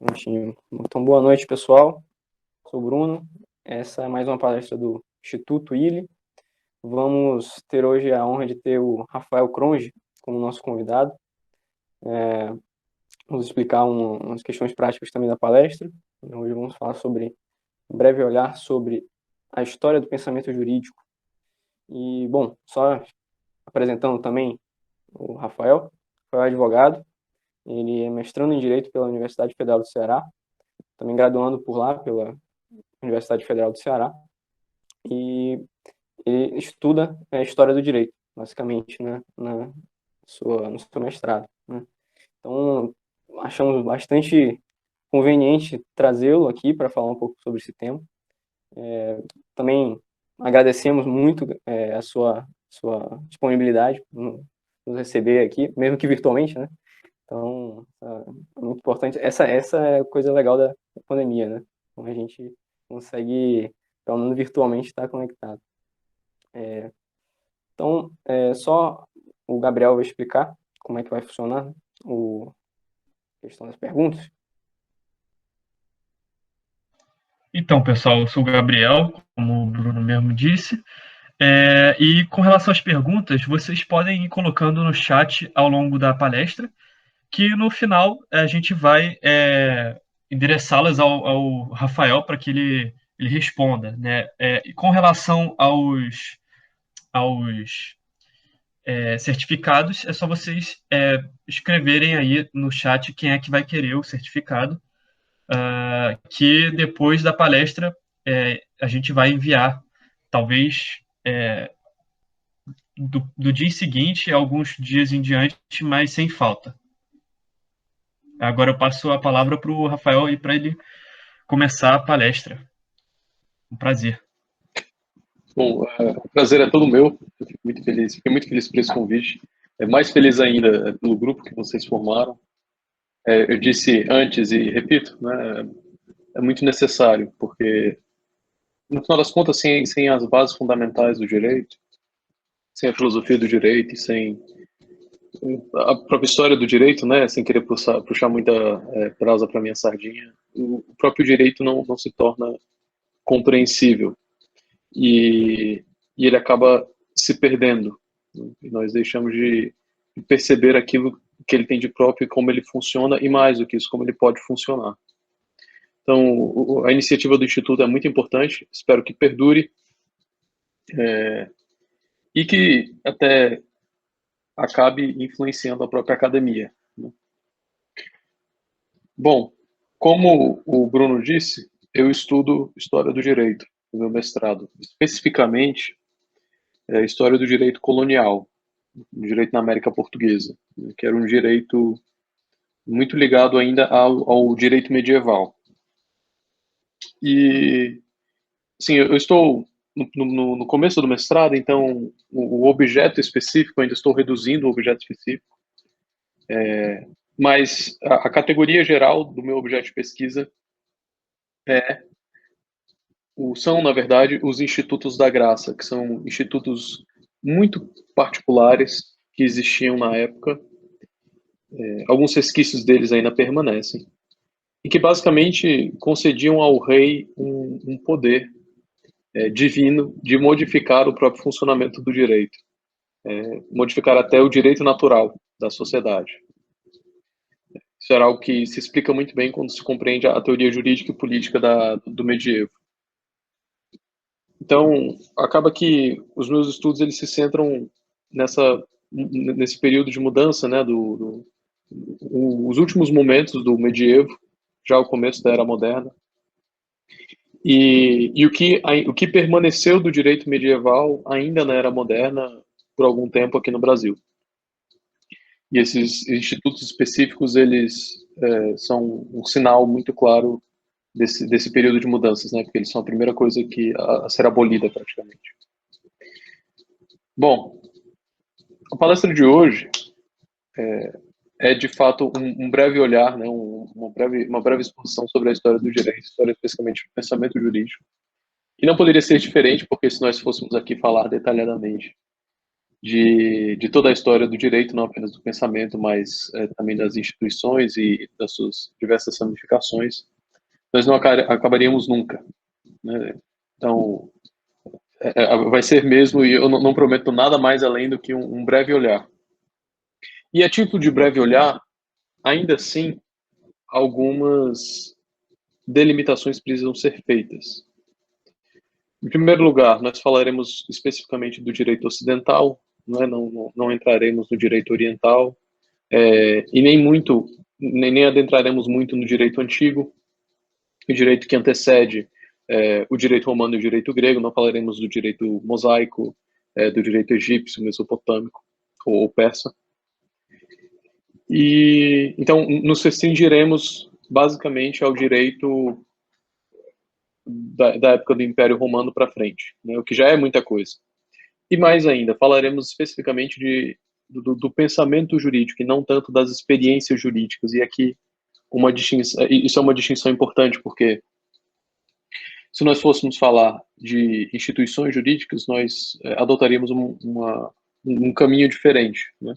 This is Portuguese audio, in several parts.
Então, boa noite, pessoal. Sou o Bruno. Essa é mais uma palestra do Instituto ILE. Vamos ter hoje a honra de ter o Rafael Cronje como nosso convidado. Vamos explicar umas questões práticas também da palestra. Hoje vamos falar sobre um breve olhar sobre a história do pensamento jurídico. E, bom, só apresentando também o Rafael. Rafael é advogado. Ele é mestrando em Direito pela Universidade Federal do Ceará, também graduando por lá pela Universidade Federal do Ceará, e ele estuda a história do direito, basicamente, né, no seu mestrado, né. Então, achamos bastante conveniente trazê-lo aqui para falar um pouco sobre esse tema. Também agradecemos muito a sua disponibilidade nos receber aqui, mesmo que virtualmente, né. Então, é muito importante. Essa é a coisa legal da pandemia, né? Então, a gente consegue, pelo menos virtualmente, estar conectado. Então, só o Gabriel vai explicar como é que vai funcionar, né, a questão das perguntas. Então, pessoal, eu sou o Gabriel, como o Bruno mesmo disse, e com relação às perguntas, vocês podem ir colocando no chat ao longo da palestra, que no final a gente vai endereçá-las ao Rafael para que ele responda, né? E com relação aos certificados, é só vocês escreverem aí no chat quem é que vai querer o certificado, que depois da palestra a gente vai enviar, talvez do dia seguinte, alguns dias em diante, mas sem falta. Agora eu passo a palavra para o Rafael e para ele começar a palestra. Um prazer. Bom, o prazer é todo meu. Eu fiquei muito feliz por esse convite. Mais feliz ainda pelo grupo que vocês formaram. Eu disse antes e repito, né, é muito necessário, porque no final das contas, sem as bases fundamentais do direito, sem a filosofia do direito e sem a própria história do direito, né, sem querer puxar muita brasa para minha sardinha, o próprio direito não se torna compreensível e ele acaba se perdendo, né? E nós deixamos de perceber aquilo que ele tem de próprio e como ele funciona, e mais do que isso, como ele pode funcionar. Então, a iniciativa do Instituto é muito importante, espero que perdure e que até acabe influenciando a própria academia, né? Bom, como o Bruno disse, eu estudo História do Direito no meu mestrado, especificamente História do Direito Colonial, Direito na América Portuguesa, né, que era um direito muito ligado ainda ao direito medieval. E, sim, eu estou no começo do mestrado, então o objeto específico, ainda estou reduzindo o objeto específico, mas a categoria geral do meu objeto de pesquisa são, na verdade, os Institutos da Graça, que são institutos muito particulares que existiam na época. Alguns resquícios deles ainda permanecem, e que basicamente concediam ao rei um poder divino de modificar o próprio funcionamento do direito, modificar até o direito natural da sociedade. Isso era algo que se explica muito bem quando se compreende a teoria jurídica e política do medievo. Então, acaba que os meus estudos eles se centram nesse período de mudança, né, os últimos momentos do medievo, já o começo da Era Moderna, e o que permaneceu do direito medieval ainda na Era Moderna por algum tempo aqui no Brasil. E esses institutos específicos, eles são um sinal muito claro desse período de mudanças, né? Porque eles são a primeira coisa a ser abolida, praticamente. Bom, a palestra de hoje é de fato um breve olhar, né? Uma breve exposição sobre a história do direito, história especificamente do pensamento jurídico. E não poderia ser diferente, porque se nós fôssemos aqui falar detalhadamente de toda a história do direito, não apenas do pensamento, mas também das instituições e das suas diversas ramificações, nós não acabaríamos nunca, né? Então, vai ser mesmo, e eu não prometo nada mais além do que um breve olhar. E a título de breve olhar, ainda assim, algumas delimitações precisam ser feitas. Em primeiro lugar, nós falaremos especificamente do direito ocidental, não entraremos no direito oriental, e nem adentraremos muito no direito antigo, o direito que antecede o direito romano e o direito grego, não falaremos do direito mosaico, do direito egípcio, mesopotâmico ou persa. E então nos restringiremos basicamente ao direito da época do Império Romano para frente, né, o que já é muita coisa. E mais ainda, falaremos especificamente do pensamento jurídico e não tanto das experiências jurídicas. E aqui isso é uma distinção importante, porque se nós fôssemos falar de instituições jurídicas, nós adotaríamos um caminho diferente, né?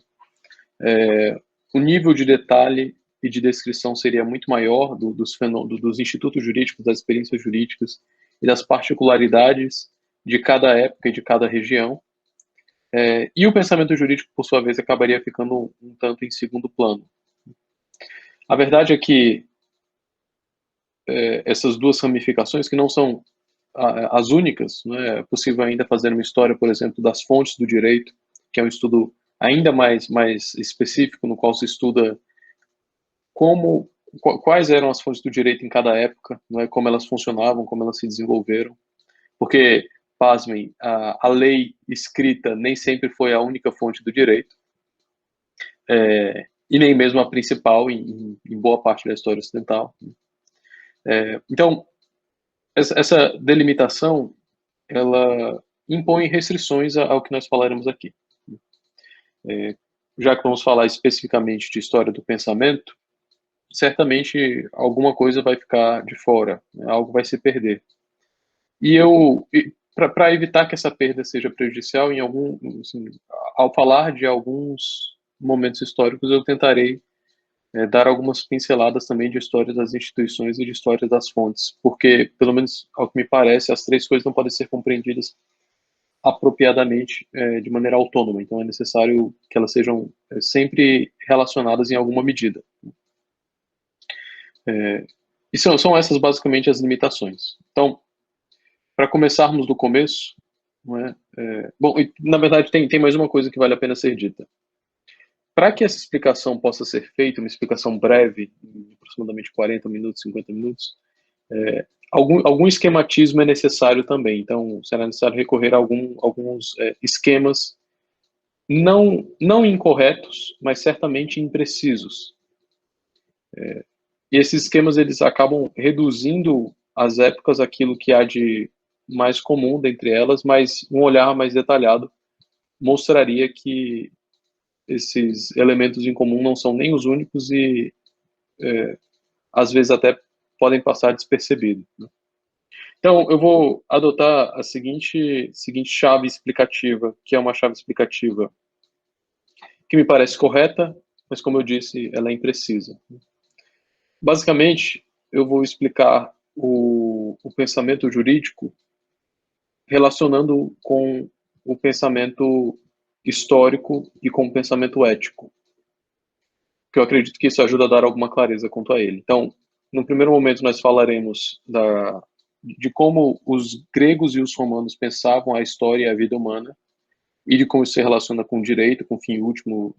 O nível de detalhe e de descrição seria muito maior dos institutos jurídicos, das experiências jurídicas e das particularidades de cada época e de cada região. E o pensamento jurídico, por sua vez, acabaria ficando um tanto em segundo plano. A verdade é que essas duas ramificações, que não são as únicas, né, é possível ainda fazer uma história, por exemplo, das fontes do direito, que é um estudo ainda mais específico, no qual se estuda quais eram as fontes do direito em cada época, não é, como elas funcionavam, como elas se desenvolveram. Porque, pasmem, a lei escrita nem sempre foi a única fonte do direito, e nem mesmo a principal em boa parte da história ocidental. Então, essa delimitação, ela impõe restrições ao que nós falaremos aqui. Já que vamos falar especificamente de história do pensamento, certamente alguma coisa vai ficar de fora, né? Algo vai se perder. E para evitar que essa perda seja prejudicial, ao falar de alguns momentos históricos, eu tentarei dar algumas pinceladas também de história das instituições e de história das fontes, porque, pelo menos ao que me parece, as três coisas não podem ser compreendidas apropriadamente de maneira autônoma, então é necessário que elas sejam sempre relacionadas em alguma medida. E são essas basicamente as limitações. Então, para começarmos do começo, não é? Bom, na verdade tem mais uma coisa que vale a pena ser dita. Para que essa explicação possa ser feita, uma explicação breve, de aproximadamente 40 minutos, 50 minutos, algum esquematismo é necessário também. Então, será necessário recorrer a alguns esquemas não incorretos, mas certamente imprecisos. E esses esquemas eles acabam reduzindo as épocas aquilo que há de mais comum dentre elas, mas um olhar mais detalhado mostraria que esses elementos em comum não são nem os únicos e às vezes até podem passar despercebidos, né? Então, eu vou adotar a seguinte chave explicativa, que é uma chave explicativa que me parece correta, mas, como eu disse, ela é imprecisa. Basicamente, eu vou explicar o pensamento jurídico relacionando com o pensamento histórico e com o pensamento ético, que eu acredito que isso ajuda a dar alguma clareza quanto a ele. Então, no primeiro momento, nós falaremos de como os gregos e os romanos pensavam a história e a vida humana, e de como isso se relaciona com o direito, com o fim último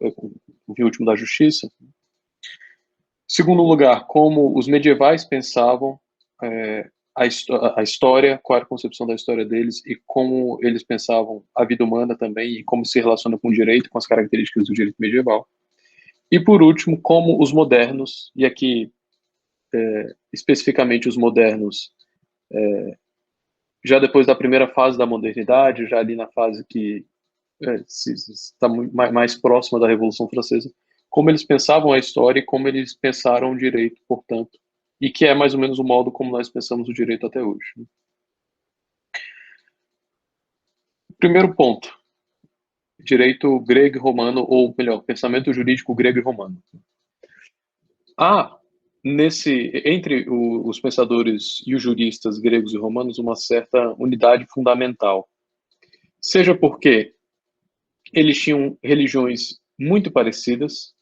da justiça. Segundo lugar, como os medievais pensavam a história, qual era a concepção da história deles e como eles pensavam a vida humana também e como se relaciona com o direito, com as características do direito medieval. E por último, como os modernos, e aqui especificamente os modernos, já depois da primeira fase da modernidade, já ali na fase que está mais próxima da Revolução Francesa, como eles pensavam a história e como eles pensaram o direito, portanto, e que é mais ou menos o modo como nós pensamos o direito até hoje. Primeiro ponto, direito grego e romano, ou melhor, pensamento jurídico grego e romano. Há, entre os pensadores e os juristas gregos e romanos, uma certa unidade fundamental. Seja porque eles tinham religiões muito parecidas,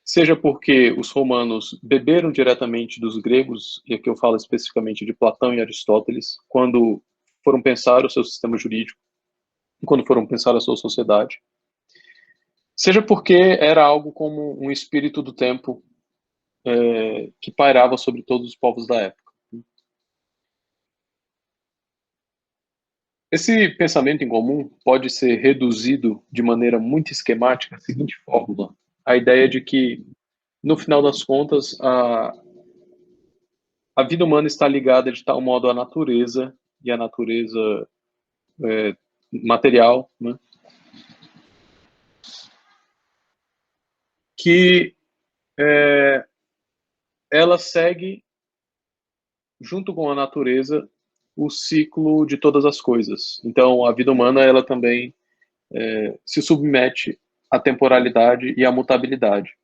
seja porque os romanos beberam diretamente dos gregos, e aqui eu falo especificamente de Platão e Aristóteles, quando foram pensar o seu sistema jurídico, quando foram pensar a sua sociedade, seja porque era algo como um espírito do tempo que pairava sobre todos os povos da época. Esse pensamento em comum pode ser reduzido de maneira muito esquemática à seguinte fórmula: a ideia de que, no final das contas, a vida humana está ligada de tal modo à natureza, e à natureza material, né, que ela segue, junto com a natureza, o ciclo de todas as coisas. Então, a vida humana, ela também se submete à temporalidade e à mutabilidade.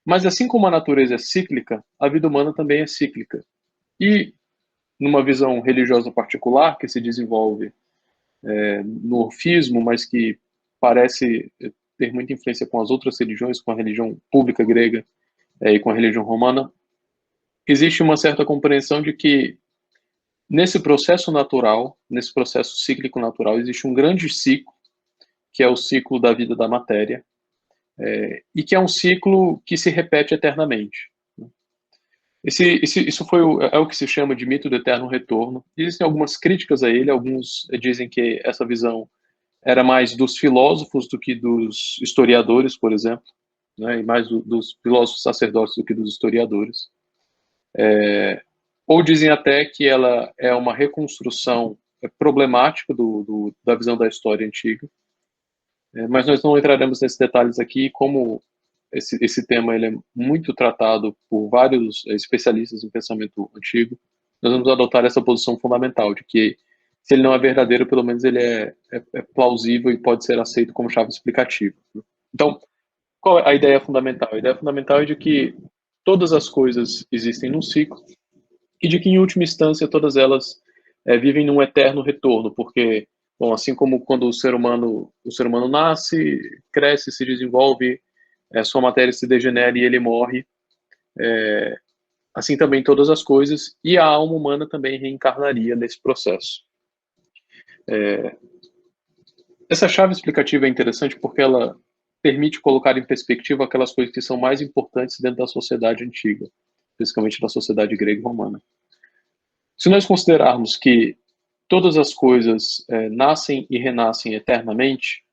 Mas assim como a natureza é cíclica, a vida humana também é cíclica. E, numa visão religiosa particular, que se desenvolve no orfismo, mas que parece ter muita influência com as outras religiões, com a religião pública grega e com a religião romana, existe uma certa compreensão de que nesse processo natural, nesse processo cíclico natural, existe um grande ciclo, que é o ciclo da vida da matéria, e que é um ciclo que se repete eternamente. Isso é o que se chama de mito do eterno retorno. Existem algumas críticas a ele, alguns dizem que essa visão era mais dos filósofos do que dos historiadores, por exemplo, né, e mais dos filósofos sacerdotes do que dos historiadores. Ou dizem até que ela é uma reconstrução problemática da visão da história antiga, mas nós não entraremos nesses detalhes aqui, como esse tema ele é muito tratado por vários especialistas em pensamento antigo. Nós vamos adotar essa posição fundamental de que, se ele não é verdadeiro, pelo menos ele é plausível e pode ser aceito como chave explicativa. Então, qual é a ideia fundamental? A ideia fundamental é de que todas as coisas existem num ciclo e de que, em última instância, todas elas vivem num eterno retorno, porque, bom, assim como quando o ser humano nasce, cresce, se desenvolve, sua matéria se degenera e ele morre, assim também todas as coisas, e a alma humana também reencarnaria nesse processo. Essa chave explicativa é interessante porque ela permite colocar em perspectiva aquelas coisas que são mais importantes dentro da sociedade antiga, especificamente da sociedade grega e romana. Se nós considerarmos que todas as coisas nascem e renascem eternamente,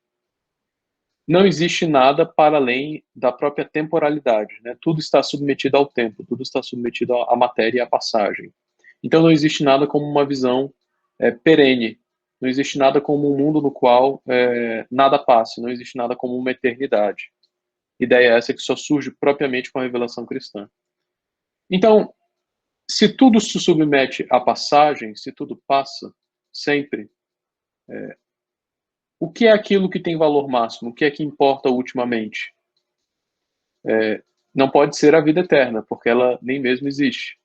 não existe nada para além da própria temporalidade, né? Tudo está submetido ao tempo, tudo está submetido à matéria e à passagem. Então não existe nada como uma visão perene, não existe nada como um mundo no qual nada passe, não existe nada como uma eternidade. Ideia essa que só surge propriamente com a revelação cristã. Então, se tudo se submete à passagem, se tudo passa sempre, o que é aquilo que tem valor máximo? O que é que importa ultimamente? Não pode ser a vida eterna, porque ela nem mesmo existe.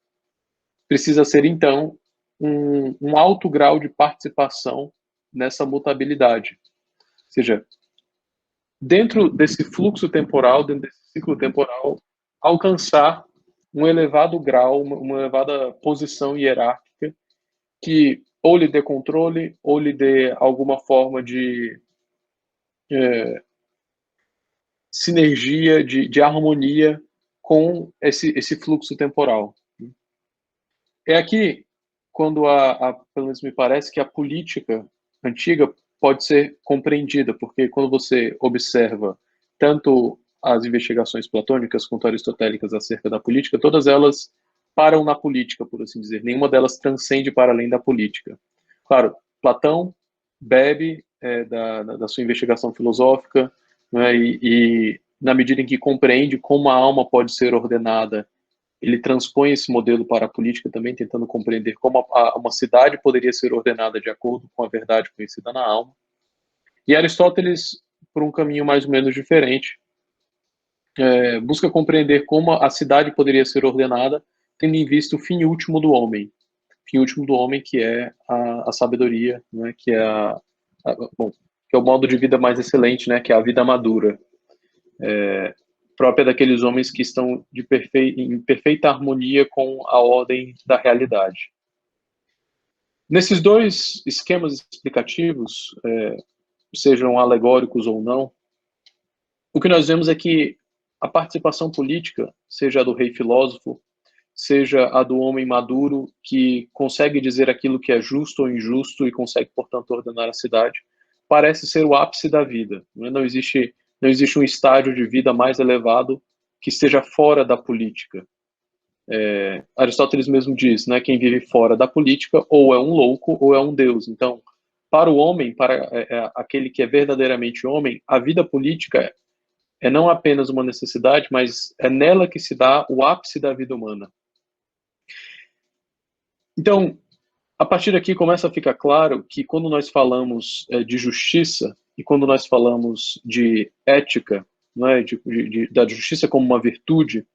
Precisa ser, então, um alto grau de participação nessa mutabilidade. Ou seja, dentro desse fluxo temporal, dentro desse ciclo temporal, alcançar um elevado grau, uma elevada posição hierárquica que ou lhe dê controle, ou lhe dê alguma forma de sinergia, de harmonia com esse fluxo temporal. É aqui quando pelo menos me parece que a política antiga pode ser compreendida, porque quando você observa tanto as investigações platônicas quanto aristotélicas acerca da política, todas elas param na política, por assim dizer. Nenhuma delas transcende para além da política. Claro, Platão bebe da sua investigação filosófica, né, e na medida em que compreende como a alma pode ser ordenada, ele transpõe esse modelo para a política também, tentando compreender como uma cidade poderia ser ordenada de acordo com a verdade conhecida na alma. E Aristóteles por um caminho mais ou menos diferente. Busca compreender como a cidade poderia ser ordenada, tendo em vista o fim último do homem. O fim último do homem, que é a sabedoria, né? Que é que é o modo de vida mais excelente, né? Que é a vida madura, própria daqueles homens que estão em perfeita harmonia com a ordem da realidade. Nesses dois esquemas explicativos, sejam alegóricos ou não, o que nós vemos é que a participação política, seja a do rei filósofo, seja a do homem maduro, que consegue dizer aquilo que é justo ou injusto e consegue, portanto, ordenar a cidade, parece ser o ápice da vida. Não existe um estágio de vida mais elevado que esteja fora da política. Aristóteles mesmo diz, né, quem vive fora da política ou é um louco ou é um deus. Então, para o homem, para aquele que é verdadeiramente homem, a vida política é não apenas uma necessidade, mas é nela que se dá o ápice da vida humana. Então, a partir daqui começa a ficar claro que quando nós falamos de justiça e quando nós falamos de ética, né, da justiça como uma virtude,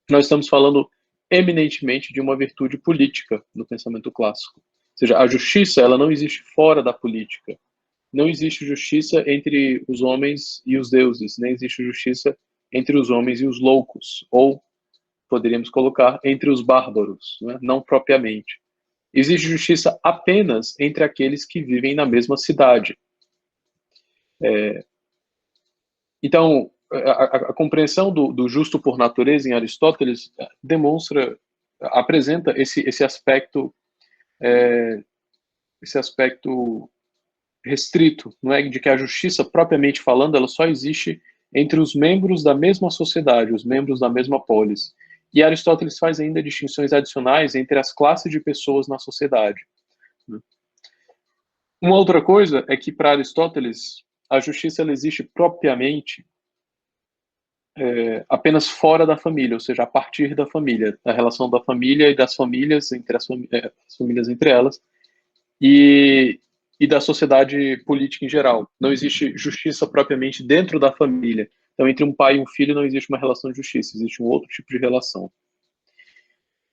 nós estamos falando eminentemente de uma virtude política no pensamento clássico. Ou seja, a justiça, ela não existe fora da política. Não existe justiça entre os homens e os deuses, nem existe justiça entre os homens e os loucos, ou poderíamos colocar entre os bárbaros, né? Não propriamente. Existe justiça apenas entre aqueles que vivem na mesma cidade. Então, a compreensão do justo por natureza em Aristóteles apresenta esse aspecto restrito, não é, de que a justiça, propriamente falando, ela só existe entre os membros da mesma sociedade, os membros da mesma polis. E Aristóteles faz ainda distinções adicionais entre as classes de pessoas na sociedade. Uma outra coisa é que, para Aristóteles, a justiça ela existe propriamente apenas fora da família, ou seja, a partir da família, da relação da família e das famílias, entre as famílias entre elas, e da sociedade política em geral. Não existe justiça propriamente dentro da família. Então, entre um pai e um filho não existe uma relação de justiça, existe um outro tipo de relação.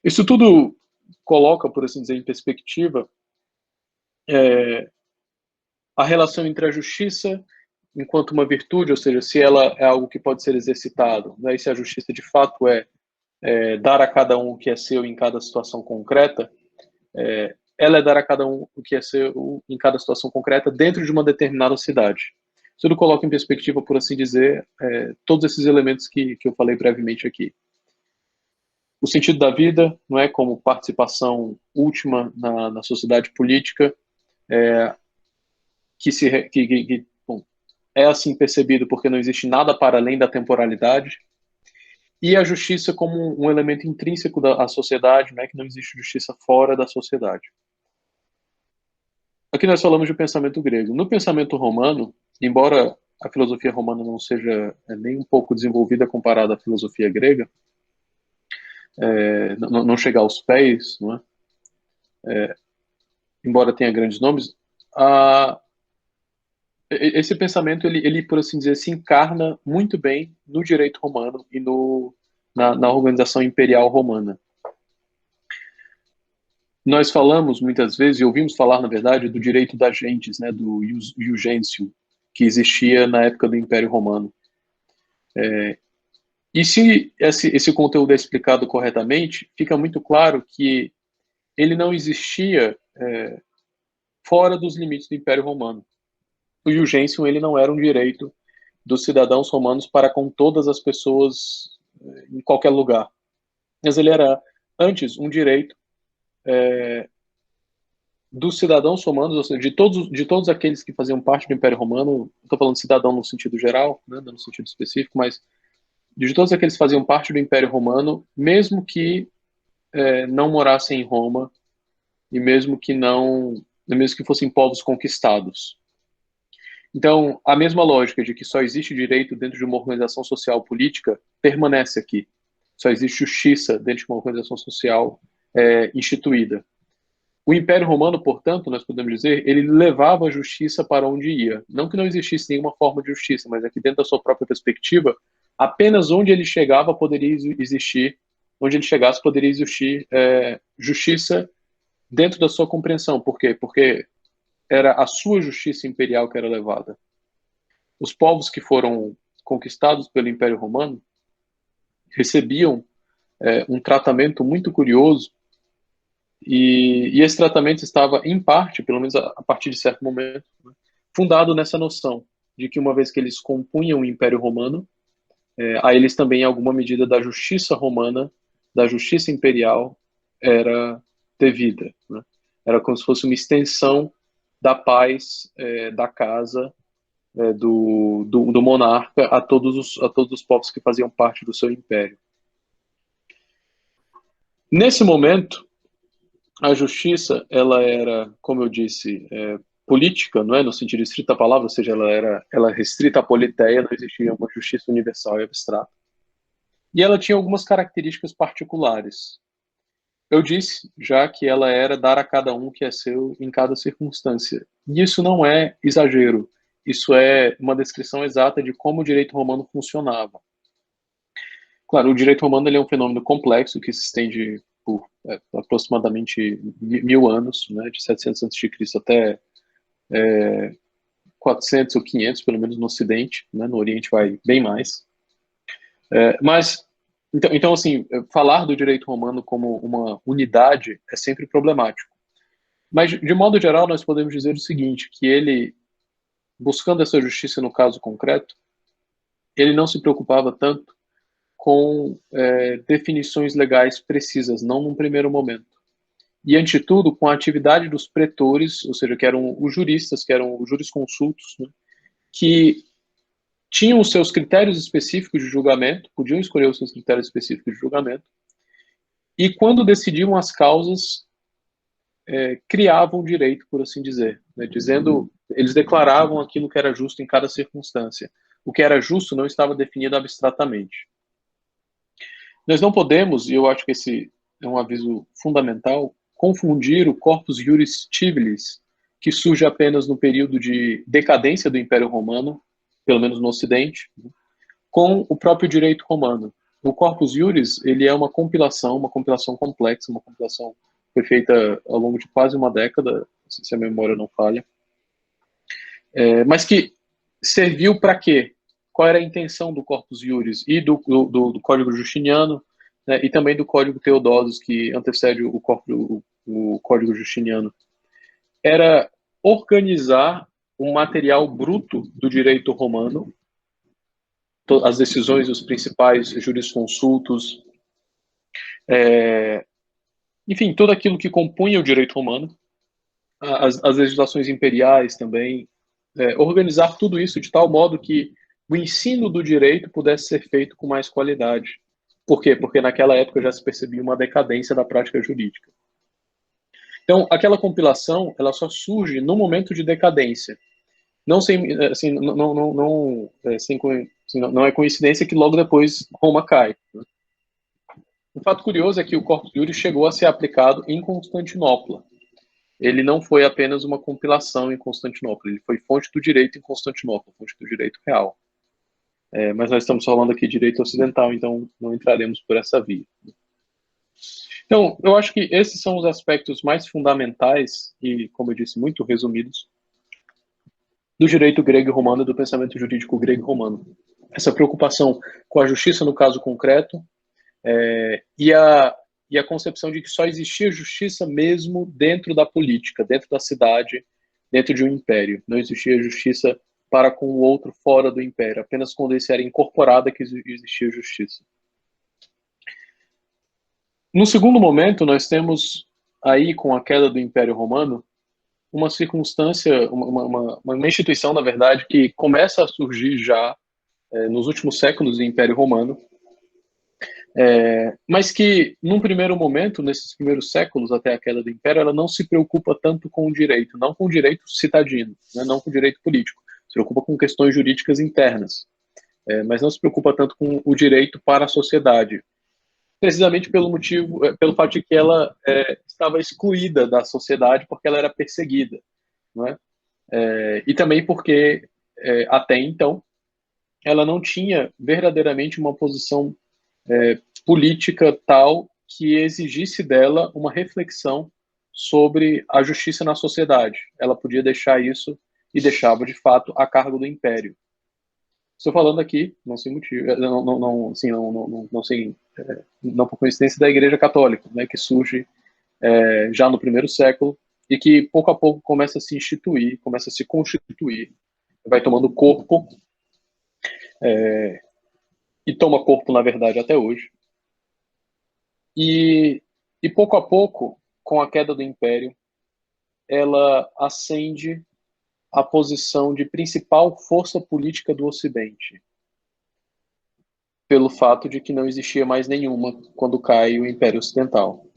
Isso tudo coloca, por assim dizer, em perspectiva a relação entre a justiça enquanto uma virtude, ou seja, se ela é algo que pode ser exercitado, né, e se a justiça de fato é dar a cada um o que é seu em cada situação concreta, ela é dar a cada um o que é seu em cada situação concreta dentro de uma determinada cidade. Tudo coloca em perspectiva, por assim dizer, todos esses elementos que eu falei brevemente aqui. O sentido da vida, não é, como participação última na sociedade política, que bom, é assim percebido porque não existe nada para além da temporalidade, e a justiça como um elemento intrínseco da sociedade, né, que não existe justiça fora da sociedade. Aqui nós falamos de pensamento grego. No pensamento romano, embora a filosofia romana não seja nem um pouco desenvolvida comparada à filosofia grega, não chega aos pés, não é? Embora tenha grandes nomes, esse pensamento, ele, por assim dizer, se encarna muito bem no direito romano e na organização imperial romana. Nós falamos muitas vezes, e ouvimos falar, na verdade, do direito das gentes, né, do ius gentium, que existia na época do Império Romano. E se esse conteúdo é explicado corretamente, fica muito claro que ele não existia fora dos limites do Império Romano. O ius gentium, ele não era um direito dos cidadãos romanos para com todas as pessoas em qualquer lugar. Mas ele era, antes, um direito dos cidadãos romanos, ou seja, de todos aqueles que faziam parte do Império Romano. Estou falando de cidadão no sentido geral, né, no sentido específico, mas de todos aqueles que faziam parte do Império Romano, mesmo que não morassem em Roma e mesmo que fossem povos conquistados. Então, a mesma lógica de que só existe direito dentro de uma organização social política permanece aqui. Só existe justiça dentro de uma organização social instituída. O Império Romano, portanto, nós podemos dizer, ele levava a justiça para onde ia. Não que não existisse nenhuma forma de justiça, mas aqui dentro da sua própria perspectiva, apenas onde ele chegava poderia existir, onde ele chegasse poderia existir justiça dentro da sua compreensão. Por quê? Porque era a sua justiça imperial que era levada. Os povos que foram conquistados pelo Império Romano recebiam um tratamento muito curioso, e esse tratamento estava, em parte, pelo menos a partir de certo momento, né, fundado nessa noção de que uma vez que eles compunham o Império Romano, a eles também, em alguma medida, da justiça romana, da justiça imperial, era devida. Né? Era como se fosse uma extensão da paz da casa do monarca a todos os povos que faziam parte do seu império. Nesse momento, a justiça, ela era, como eu disse, política, não é no sentido estrito da palavra, ou seja, ela restrita à politeia, não existia uma justiça universal e abstrata. E ela tinha algumas características particulares. Eu disse já que ela era dar a cada um o que é seu em cada circunstância. E isso não é exagero, isso é uma descrição exata de como o direito romano funcionava. Claro, o direito romano ele é um fenômeno complexo que se estende por aproximadamente 1000 anos, né, de 700 a.C. até 400 ou 500, pelo menos no Ocidente, né, no Oriente vai bem mais. Mas, então, assim, falar do direito romano como uma unidade é sempre problemático. Mas, de modo geral, nós podemos dizer o seguinte, que ele, buscando essa justiça no caso concreto, ele não se preocupava tanto com definições legais precisas, não num primeiro momento. E, ante tudo, com a atividade dos pretores, ou seja, que eram os juristas, que eram os jurisconsultos, né, que tinham os seus critérios específicos de julgamento, podiam escolher os seus critérios específicos de julgamento, e quando decidiam as causas, criavam direito, por assim dizer, né, eles declaravam aquilo que era justo em cada circunstância. O que era justo não estava definido abstratamente. Nós não podemos, e eu acho que esse é um aviso fundamental, confundir o corpus iuris civilis, que surge apenas no período de decadência do Império Romano, pelo menos no Ocidente, com o próprio direito romano. O corpus iuris, ele é uma compilação complexa, uma compilação que foi feita ao longo de quase uma década, se a memória não falha, mas que serviu para quê? Qual era a intenção do corpus iuris e do Código Justiniano, né, e também do Código Theodosius, que antecede o Código Justiniano? Era organizar um material bruto do direito romano, as decisões dos principais jurisconsultos, enfim, tudo aquilo que compunha o direito romano, as legislações imperiais também, organizar tudo isso de tal modo que o ensino do direito pudesse ser feito com mais qualidade. Por quê? Porque naquela época já se percebia uma decadência da prática jurídica. Então, aquela compilação, ela só surge no momento de decadência. Não é coincidência que logo depois Roma cai. Um fato curioso é que o Corpus Juris chegou a ser aplicado em Constantinopla. Ele não foi apenas uma compilação em Constantinopla, ele foi fonte do direito em Constantinopla, fonte do direito real. Mas nós estamos falando aqui de direito ocidental, então não entraremos por essa via. Então, eu acho que esses são os aspectos mais fundamentais e, como eu disse, muito resumidos, do direito grego e romano, do pensamento jurídico grego e romano. Essa preocupação com a justiça no caso concreto, e a concepção de que só existia justiça mesmo dentro da política, dentro da cidade, dentro de um império. Não existia justiça para com o outro fora do império. Apenas quando esse era incorporado é que existia justiça. No segundo momento, nós temos aí, com a queda do Império Romano, uma circunstância, uma instituição, na verdade, que começa a surgir já nos últimos séculos do Império Romano, mas que, num primeiro momento, nesses primeiros séculos até a queda do Império, ela não se preocupa tanto com o direito, não com o direito citadino, né, não com o direito político, se preocupa com questões jurídicas internas, mas não se preocupa tanto com o direito para a sociedade. precisamente pelo motivo, pelo fato de que ela estava excluída da sociedade porque ela era perseguida, não é? E também porque até então ela não tinha verdadeiramente uma posição política tal que exigisse dela uma reflexão sobre a justiça na sociedade. Ela podia deixar isso, e deixava de fato a cargo do império. Estou falando aqui, não sem motivo, não por coincidência, da Igreja Católica, né, que surge já no primeiro século e que pouco a pouco começa a se instituir, começa a se constituir, vai tomando corpo e toma corpo, na verdade, até hoje. E pouco a pouco, com a queda do Império, ela ascende à posição de principal força política do Ocidente, pelo fato de que não existia mais nenhuma quando cai o Império Ocidental.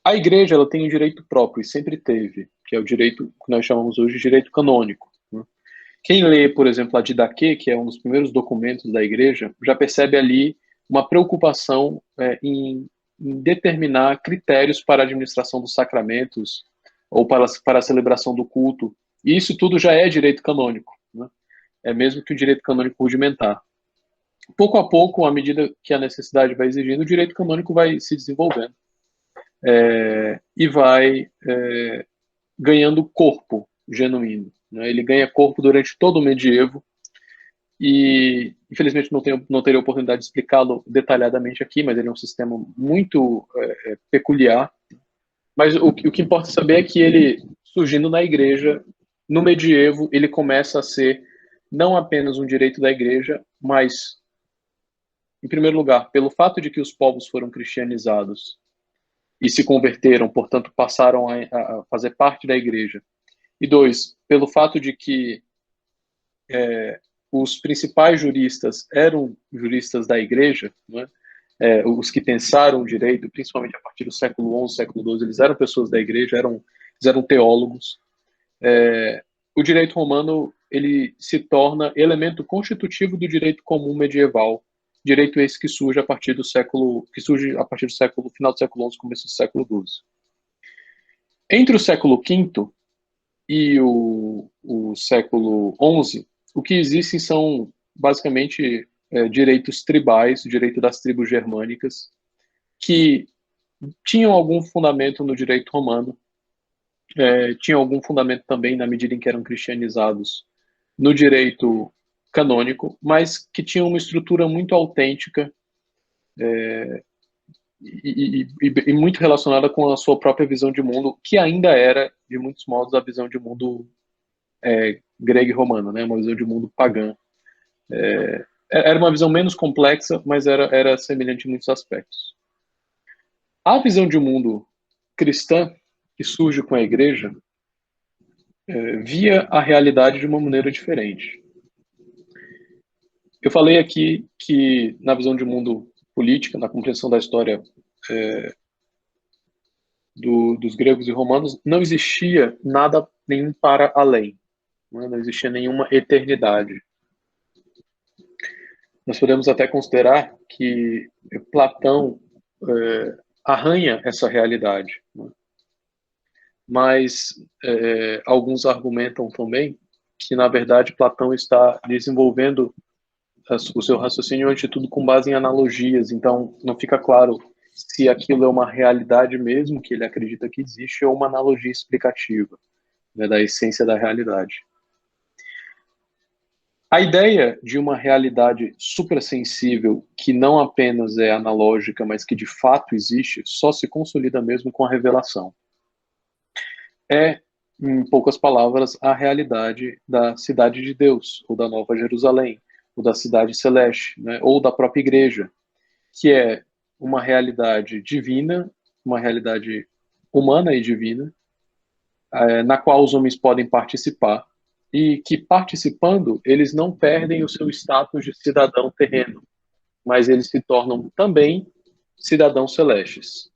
A Igreja ela tem um direito próprio, e sempre teve, que é o direito que nós chamamos hoje de direito canônico. Quem lê, por exemplo, a Didaquê, que é um dos primeiros documentos da Igreja, já percebe ali uma preocupação em determinar critérios para a administração dos sacramentos ou para a celebração do culto. E isso tudo já é direito canônico, né? É mesmo que o direito canônico rudimentar. Pouco a pouco, à medida que a necessidade vai exigindo, o direito canônico vai se desenvolvendo e vai ganhando corpo genuíno, né? Ele ganha corpo durante todo o medievo e, infelizmente, não teria oportunidade de explicá-lo detalhadamente aqui, mas ele é um sistema muito peculiar. Mas o que importa saber é que ele, surgindo na Igreja, no medievo, ele começa a ser não apenas um direito da Igreja, mas, em primeiro lugar, pelo fato de que os povos foram cristianizados e se converteram, portanto, passaram a fazer parte da Igreja. E dois, pelo fato de que os principais juristas eram juristas da Igreja, né? Os que pensaram o direito, principalmente a partir do século XI, século XII, eles eram pessoas da Igreja, eles eram teólogos. O direito romano ele se torna elemento constitutivo do direito comum medieval, direito esse que surge a partir do final do século XI, começo do século XII. Entre o século V e o século XI, o que existem são basicamente direitos tribais, o direito das tribos germânicas, que tinham algum fundamento no direito romano, tinham algum fundamento também, na medida em que eram cristianizados, no direito canônico, mas que tinham uma estrutura muito autêntica e muito relacionada com a sua própria visão de mundo, que ainda era, de muitos modos, a visão de mundo grega e romana, né? Uma visão de mundo pagã. Era uma visão menos complexa, mas era semelhante em muitos aspectos. A visão de mundo cristã, que surge com a Igreja, via a realidade de uma maneira diferente. Eu falei aqui que, na visão de mundo política, na compreensão da história dos gregos e romanos, não existia nada nenhum para além, não existia nenhuma eternidade. Nós podemos até considerar que Platão arranha essa realidade, né? Mas alguns argumentam também que, na verdade, Platão está desenvolvendo o seu raciocínio, antes de tudo, com base em analogias. Então, não fica claro se aquilo é uma realidade mesmo, que ele acredita que existe, ou uma analogia explicativa, né, da essência da realidade. A ideia de uma realidade suprassensível, que não apenas é analógica, mas que de fato existe, só se consolida mesmo com a revelação. Em poucas palavras, a realidade da cidade de Deus, ou da Nova Jerusalém, ou da cidade celeste, né, ou da própria igreja, que é uma realidade divina, uma realidade humana e divina, na qual os homens podem participar, e que, participando, eles não perdem o seu status de cidadão terreno, mas eles se tornam também cidadãos celestes.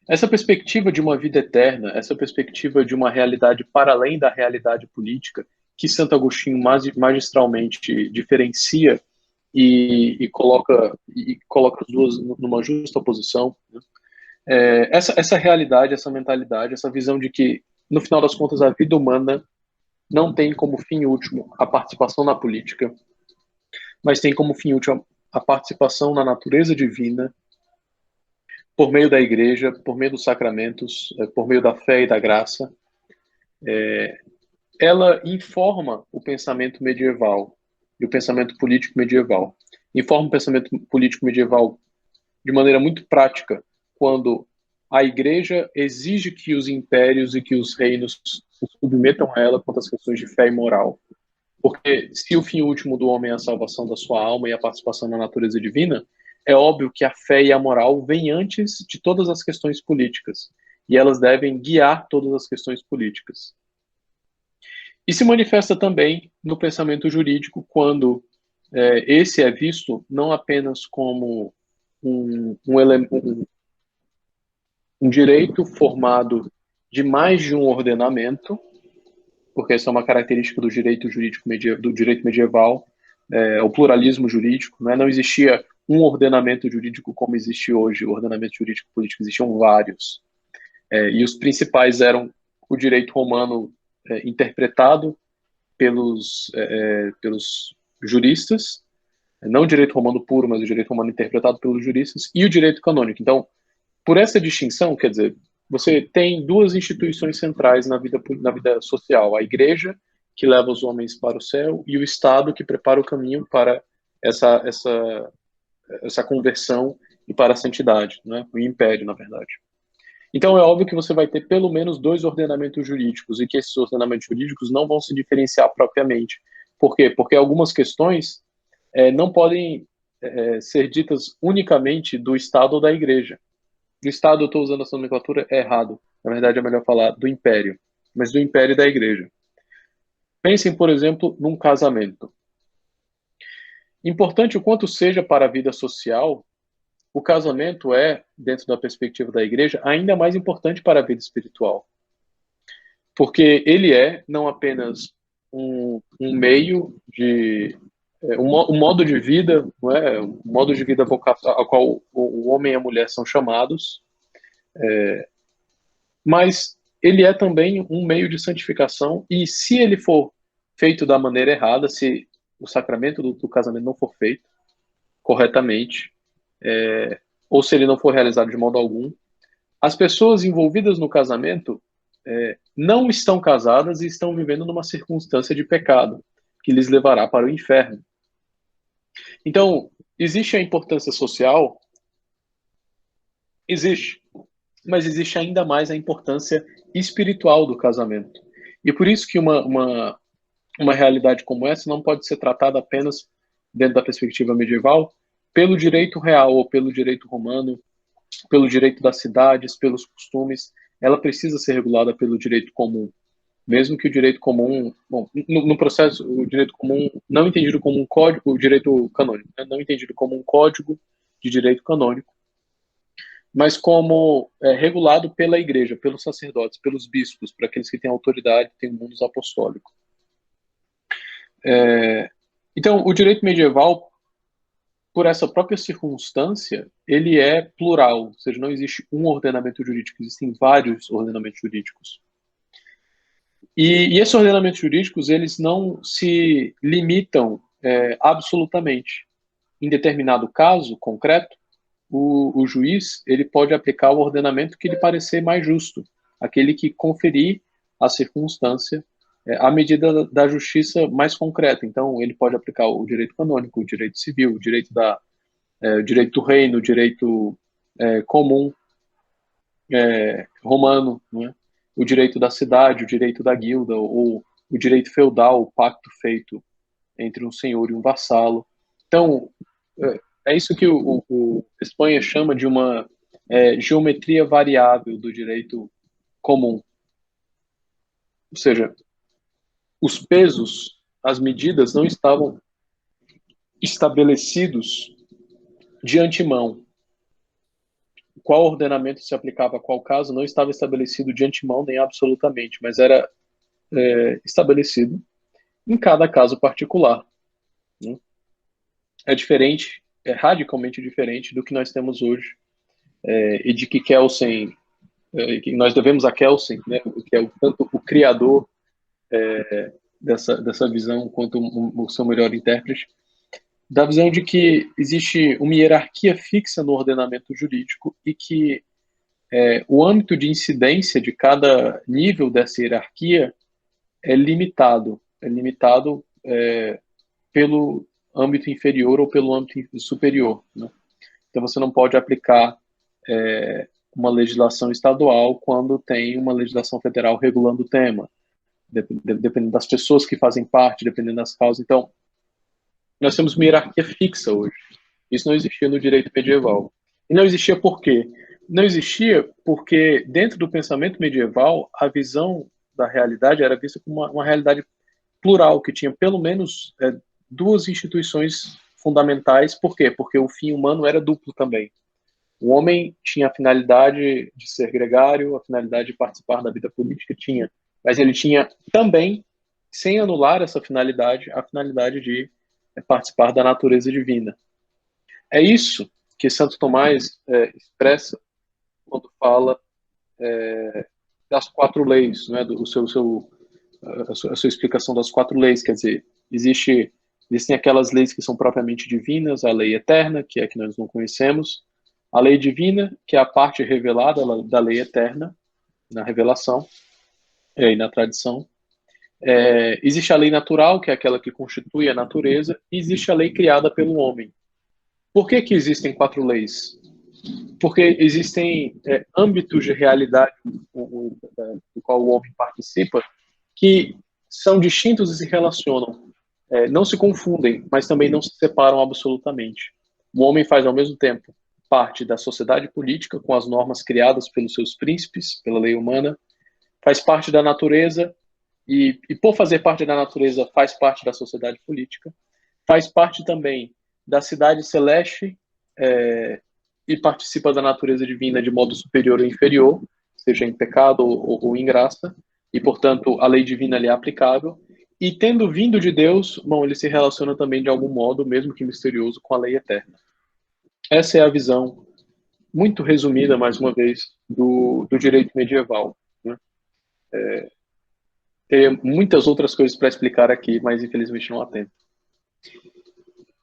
Essa perspectiva de uma vida eterna, essa perspectiva de uma realidade para além da realidade política, que Santo Agostinho magistralmente diferencia e coloca as duas numa justa posição, né? Essa realidade, essa mentalidade, essa visão de que, no final das contas, a vida humana não tem como fim último a participação na política, mas tem como fim último a participação na natureza divina, por meio da igreja, por meio dos sacramentos, por meio da fé e da graça. Ela informa o pensamento medieval e o pensamento político medieval. Informa o pensamento político medieval de maneira muito prática, quando a igreja exige que os impérios e que os reinos se submetam a ela quanto às questões de fé e moral. Porque se o fim último do homem é a salvação da sua alma e a participação na natureza divina, é óbvio que a fé e a moral vêm antes de todas as questões políticas, e elas devem guiar todas as questões políticas. E se manifesta também no pensamento jurídico, quando esse é visto não apenas como um direito formado de mais de um ordenamento, porque essa é uma característica do direito jurídico do direito medieval, o pluralismo jurídico, né? Não existia um ordenamento jurídico como existe hoje, o ordenamento jurídico político, existiam vários. E os principais eram o direito romano interpretado pelos juristas, não o direito romano puro, mas o direito romano interpretado pelos juristas, e o direito canônico. Então, por essa distinção, quer dizer, você tem duas instituições centrais na vida social: a igreja, que leva os homens para o céu, e o Estado, que prepara o caminho para essa conversão e para a santidade, né? O império, na verdade. Então, é óbvio que você vai ter pelo menos dois ordenamentos jurídicos, e que esses ordenamentos jurídicos não vão se diferenciar propriamente. Por quê? Porque algumas questões não podem ser ditas unicamente do Estado ou da igreja. Do Estado, eu estou usando essa nomenclatura errado. Na verdade, é melhor falar do império, mas do império e da igreja. Pensem, por exemplo, num casamento. Importante o quanto seja para a vida social, o casamento é, dentro da perspectiva da igreja, ainda mais importante para a vida espiritual. Porque ele é não apenas um meio de... um modo de vida, não é? Um modo de vida ao qual o homem e a mulher são chamados, mas ele é também um meio de santificação, e se ele for feito da maneira errada, se o sacramento do casamento não for feito corretamente, ou se ele não for realizado de modo algum, as pessoas envolvidas no casamento não estão casadas e estão vivendo numa circunstância de pecado, que lhes levará para o inferno. Então, existe a importância social? Existe. Mas existe ainda mais a importância espiritual do casamento. E por isso que uma realidade como essa não pode ser tratada apenas dentro da perspectiva medieval, pelo direito real ou pelo direito romano, pelo direito das cidades, pelos costumes. Ela precisa ser regulada pelo direito comum. Mesmo que o direito comum, bom, no processo, o direito comum não entendido como um código, o direito canônico, né, não entendido como um código de direito canônico, mas como regulado pela igreja, pelos sacerdotes, pelos bispos, para aqueles que têm autoridade, têm um mundus apostólico. Então, o direito medieval, por essa própria circunstância, ele é plural, ou seja, não existe um ordenamento jurídico, existem vários ordenamentos jurídicos. E esses ordenamentos jurídicos, eles não se limitam absolutamente. Em determinado caso concreto, o juiz ele pode aplicar o ordenamento que lhe parecer mais justo, aquele que conferir a circunstância à medida da justiça mais concreta. Então, ele pode aplicar o direito canônico, o direito civil, o direito do reino, o direito comum romano, né? O direito da cidade, o direito da guilda, ou o direito feudal, o pacto feito entre um senhor e um vassalo. Então, é isso que o Espanha chama de uma geometria variável do direito comum. Ou seja, os pesos, as medidas não estavam estabelecidos de antemão. Qual ordenamento se aplicava a qual caso não estava estabelecido de antemão nem absolutamente, mas era estabelecido em cada caso particular, né? é diferente, é radicalmente diferente do que nós temos hoje, e de que Kelsen, que nós devemos a Kelsen, né, que é tanto o criador dessa visão quanto o seu melhor intérprete, da visão de que existe uma hierarquia fixa no ordenamento jurídico e que o âmbito de incidência de cada nível dessa hierarquia é limitado pelo âmbito inferior ou pelo âmbito superior, né? Então você não pode aplicar uma legislação estadual quando tem uma legislação federal regulando o tema, dependendo das pessoas que fazem parte, dependendo das causas. Então, nós temos uma hierarquia fixa hoje. Isso não existia no direito medieval. E não existia por quê? Não existia porque, dentro do pensamento medieval, a visão da realidade era vista como uma realidade plural, que tinha pelo menos duas instituições fundamentais. Por quê? Porque o fim humano era duplo também. O homem tinha a finalidade de ser gregário, a finalidade de participar da vida política, tinha. Mas ele tinha também, sem anular essa finalidade, a finalidade de participar da natureza divina. É isso que Santo Tomás expressa quando fala das quatro leis, né, a sua explicação das quatro leis. Quer dizer, existem aquelas leis que são propriamente divinas, a lei eterna, que é a que nós não conhecemos, a lei divina, que é a parte revelada da lei eterna, na revelação e na tradição. Existe a lei natural, que é aquela que constitui a natureza, e existe a lei criada pelo homem. Por que existem quatro leis? Porque existem âmbitos de realidade do qual o homem participa que são distintos e se relacionam. Não se confundem, mas também não se separam absolutamente. O homem faz, ao mesmo tempo, parte da sociedade política, com as normas criadas pelos seus príncipes, pela lei humana, faz parte da natureza, e por fazer parte da natureza, faz parte da sociedade política, faz parte também da cidade celeste, e participa da natureza divina de modo superior ou inferior, seja em pecado ou em graça, e, portanto, a lei divina lhe é aplicável. E, tendo vindo de Deus, ele se relaciona também, de algum modo, mesmo que misterioso, com a lei eterna. Essa é a visão, muito resumida, mais uma vez, do direito medieval, né? Tem muitas outras coisas para explicar aqui, mas, infelizmente, não há tempo.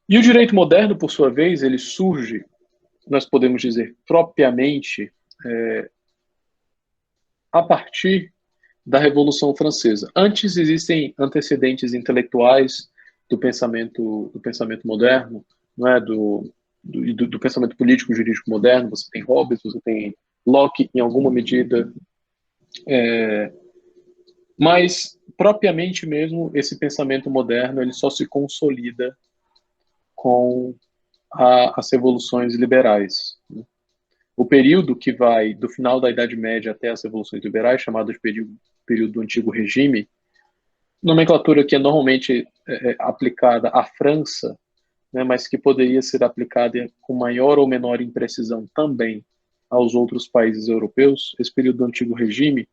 E o direito moderno, por sua vez, ele surge, nós podemos dizer, propriamente a partir da Revolução Francesa. Antes existem antecedentes intelectuais do pensamento moderno, não é? do pensamento político jurídico moderno. Você tem Hobbes, você tem Locke, em alguma medida, mas propriamente mesmo esse pensamento moderno ele só se consolida com as revoluções liberais. O período que vai do final da Idade Média até as revoluções liberais, chamado de período do Antigo Regime, nomenclatura que é normalmente aplicada à França, né, mas que poderia ser aplicada com maior ou menor imprecisão também aos outros países europeus. Esse período do Antigo Regime,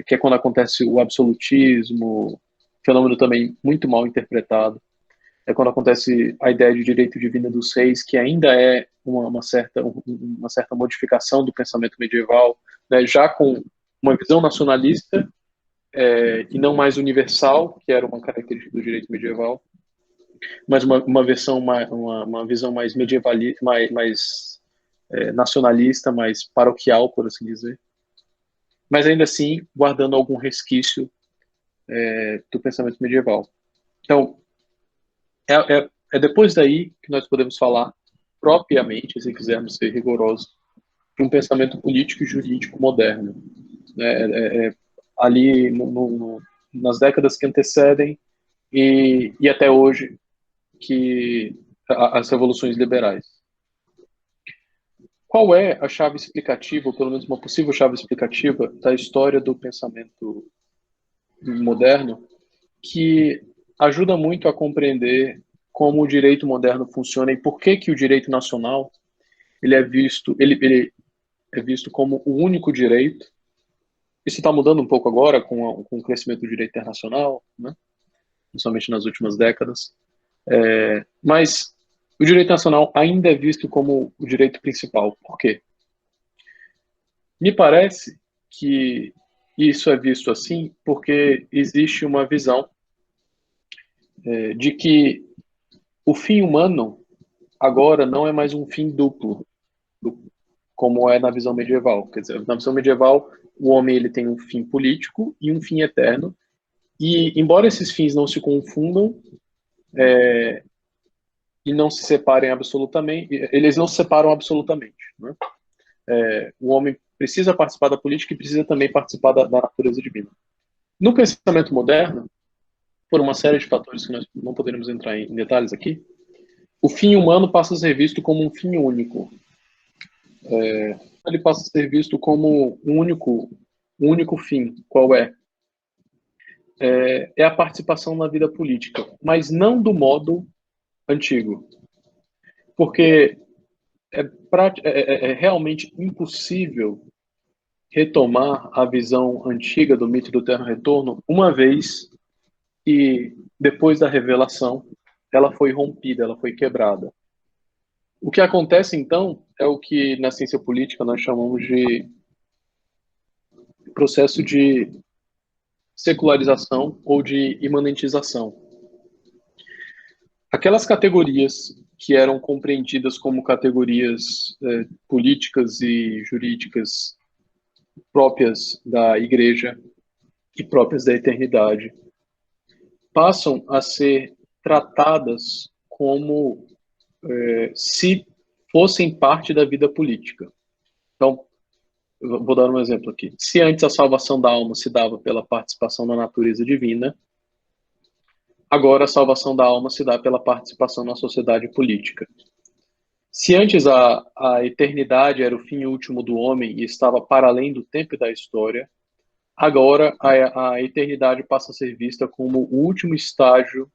que é quando acontece o absolutismo, fenômeno também muito mal interpretado, é quando acontece a ideia de direito divino dos reis, que ainda é uma certa modificação do pensamento medieval, né, já com uma visão nacionalista e não mais universal, que era uma característica do direito medieval, mas uma visão mais medievalista, mais nacionalista, mais paroquial, por assim dizer, mas ainda assim guardando algum resquício do pensamento medieval. Então, é depois daí que nós podemos falar propriamente, se quisermos ser rigorosos, de um pensamento político e jurídico moderno. Ali nas décadas que antecedem e até hoje, que as revoluções liberais. Qual é a chave explicativa, ou pelo menos uma possível chave explicativa, da história do pensamento moderno, que ajuda muito a compreender como o direito moderno funciona e por que o direito nacional ele é visto como o único direito? Isso está mudando um pouco agora com o crescimento do direito internacional, né? Principalmente nas últimas décadas. Mas o direito nacional ainda é visto como o direito principal. Por quê? Me parece que isso é visto assim porque existe uma visão de que o fim humano agora não é mais um fim duplo, como é na visão medieval. Quer dizer, na visão medieval, o homem ele tem um fim político e um fim eterno, e embora esses fins não se confundam e não se separem absolutamente, eles não se separam absolutamente, né? O homem precisa participar da política e precisa também participar da natureza divina. No pensamento moderno, por uma série de fatores que nós não poderemos entrar em detalhes aqui, o fim humano passa a ser visto como um fim único. Ele passa a ser visto como um único fim. Qual é? É a participação na vida política, mas não do modo antigo. Porque é realmente impossível retomar a visão antiga do mito do Eterno Retorno, uma vez que, depois da revelação, ela foi rompida, ela foi quebrada. O que acontece, então, é o que na ciência política nós chamamos de processo de secularização ou de imanentização. Aquelas categorias que eram compreendidas como categorias políticas e jurídicas próprias da Igreja e próprias da eternidade passam a ser tratadas como se fossem parte da vida política. Então, eu vou dar um exemplo aqui. Se antes a salvação da alma se dava pela participação na natureza divina, agora a salvação da alma se dá pela participação na sociedade política. Se antes a eternidade era o fim último do homem e estava para além do tempo e da história, agora a eternidade passa a ser vista como o último estágio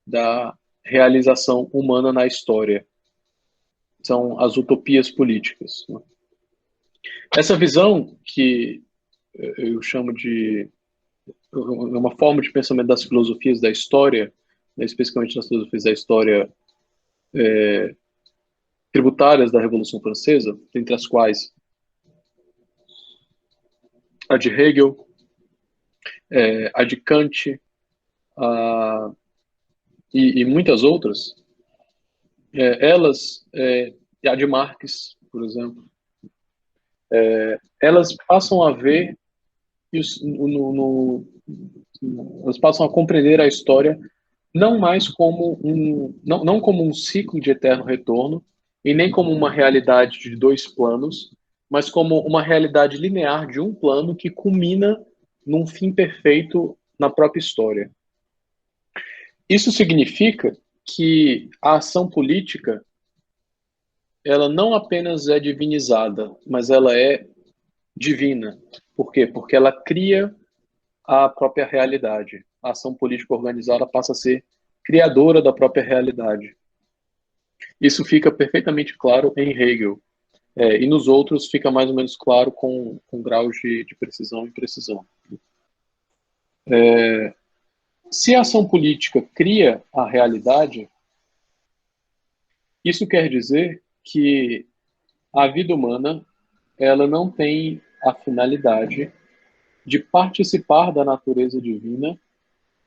da realização humana na história. São as utopias políticas. Essa visão, que eu chamo de uma forma de pensamento das filosofias da história, especificamente das filosofias da história tributárias da Revolução Francesa, entre as quais a de Hegel, a de Kant, e muitas outras, elas, e a de Marx, por exemplo, elas passam a ver, elas passam a compreender a história não mais como não como um ciclo de eterno retorno, e nem como uma realidade de dois planos, mas como uma realidade linear de um plano que culmina num fim perfeito na própria história. Isso significa que a ação política, ela não apenas é divinizada, mas ela é divina. Por quê? Porque ela cria a própria realidade. A ação política organizada passa a ser criadora da própria realidade. Isso fica perfeitamente claro em Hegel. E nos outros fica mais ou menos claro com graus de precisão e imprecisão. Se a ação política cria a realidade, isso quer dizer que a vida humana, ela não tem a finalidade de participar da natureza divina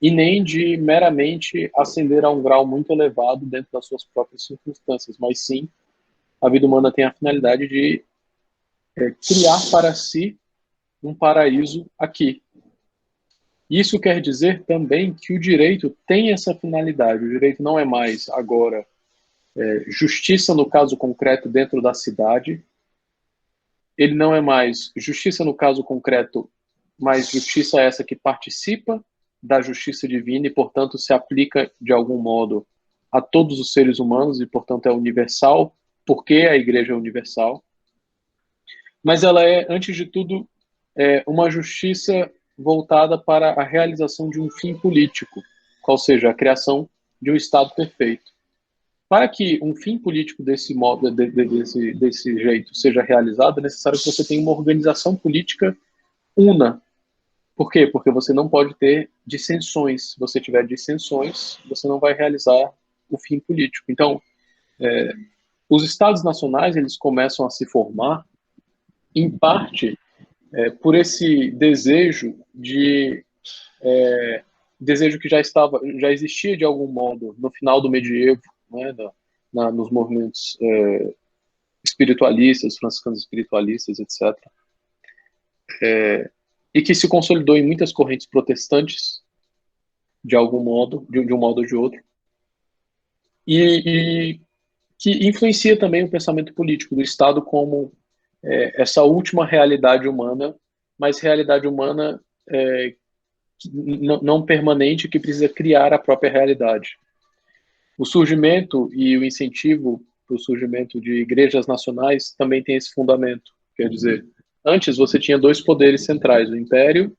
e nem de meramente ascender a um grau muito elevado dentro das suas próprias circunstâncias, mas sim, a vida humana tem a finalidade de criar para si um paraíso aqui. Isso quer dizer também que o direito tem essa finalidade. O direito não é mais agora justiça no caso concreto dentro da cidade. Ele não é mais justiça no caso concreto, mas justiça essa que participa da justiça divina e, portanto, se aplica de algum modo a todos os seres humanos e, portanto, é universal, porque a Igreja é universal. Mas ela é, antes de tudo, uma justiça voltada para a realização de um fim político, ou seja, a criação de um Estado perfeito. Para que um fim político desse modo, desse jeito, seja realizado, é necessário que você tenha uma organização política una. Por quê? Porque você não pode ter dissensões. Se você tiver dissensões, você não vai realizar o fim político. Então, os estados nacionais, eles começam a se formar, em parte, por esse desejo desejo que já existia de algum modo no final do medievo, né, nos movimentos espiritualistas, franciscanos espiritualistas, etc. E que se consolidou em muitas correntes protestantes, de algum modo, de um modo ou de outro, e que influencia também o pensamento político do Estado como essa última realidade humana, mas realidade humana não permanente, que precisa criar a própria realidade. O surgimento e o incentivo para o surgimento de igrejas nacionais também tem esse fundamento. Quer dizer, antes você tinha dois poderes centrais, o império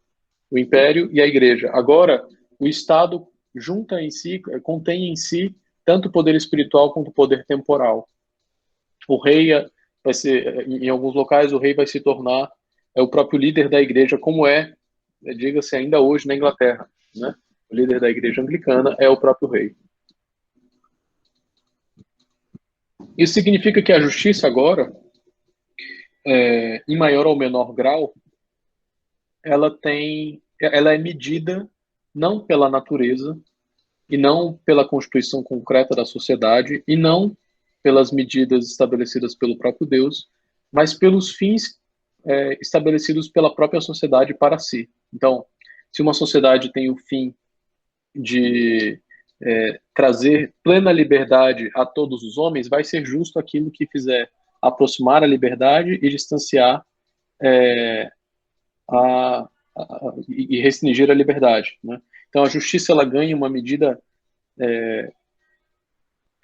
e a igreja. Agora, o Estado junta em si, contém em si tanto o poder espiritual quanto o poder temporal. O rei vai ser, em alguns locais, o rei vai se tornar o próprio líder da igreja, como diga-se ainda hoje na Inglaterra, né? O líder da igreja anglicana é o próprio rei. Isso significa que a justiça agora, em maior ou menor grau, ela é medida não pela natureza e não pela constituição concreta da sociedade e não pelas medidas estabelecidas pelo próprio Deus, mas pelos fins estabelecidos pela própria sociedade para si. Então, se uma sociedade tem o fim de trazer plena liberdade a todos os homens, vai ser justo aquilo que fizer aproximar a liberdade e distanciar e restringir a liberdade, né? Então a justiça ela ganha uma medida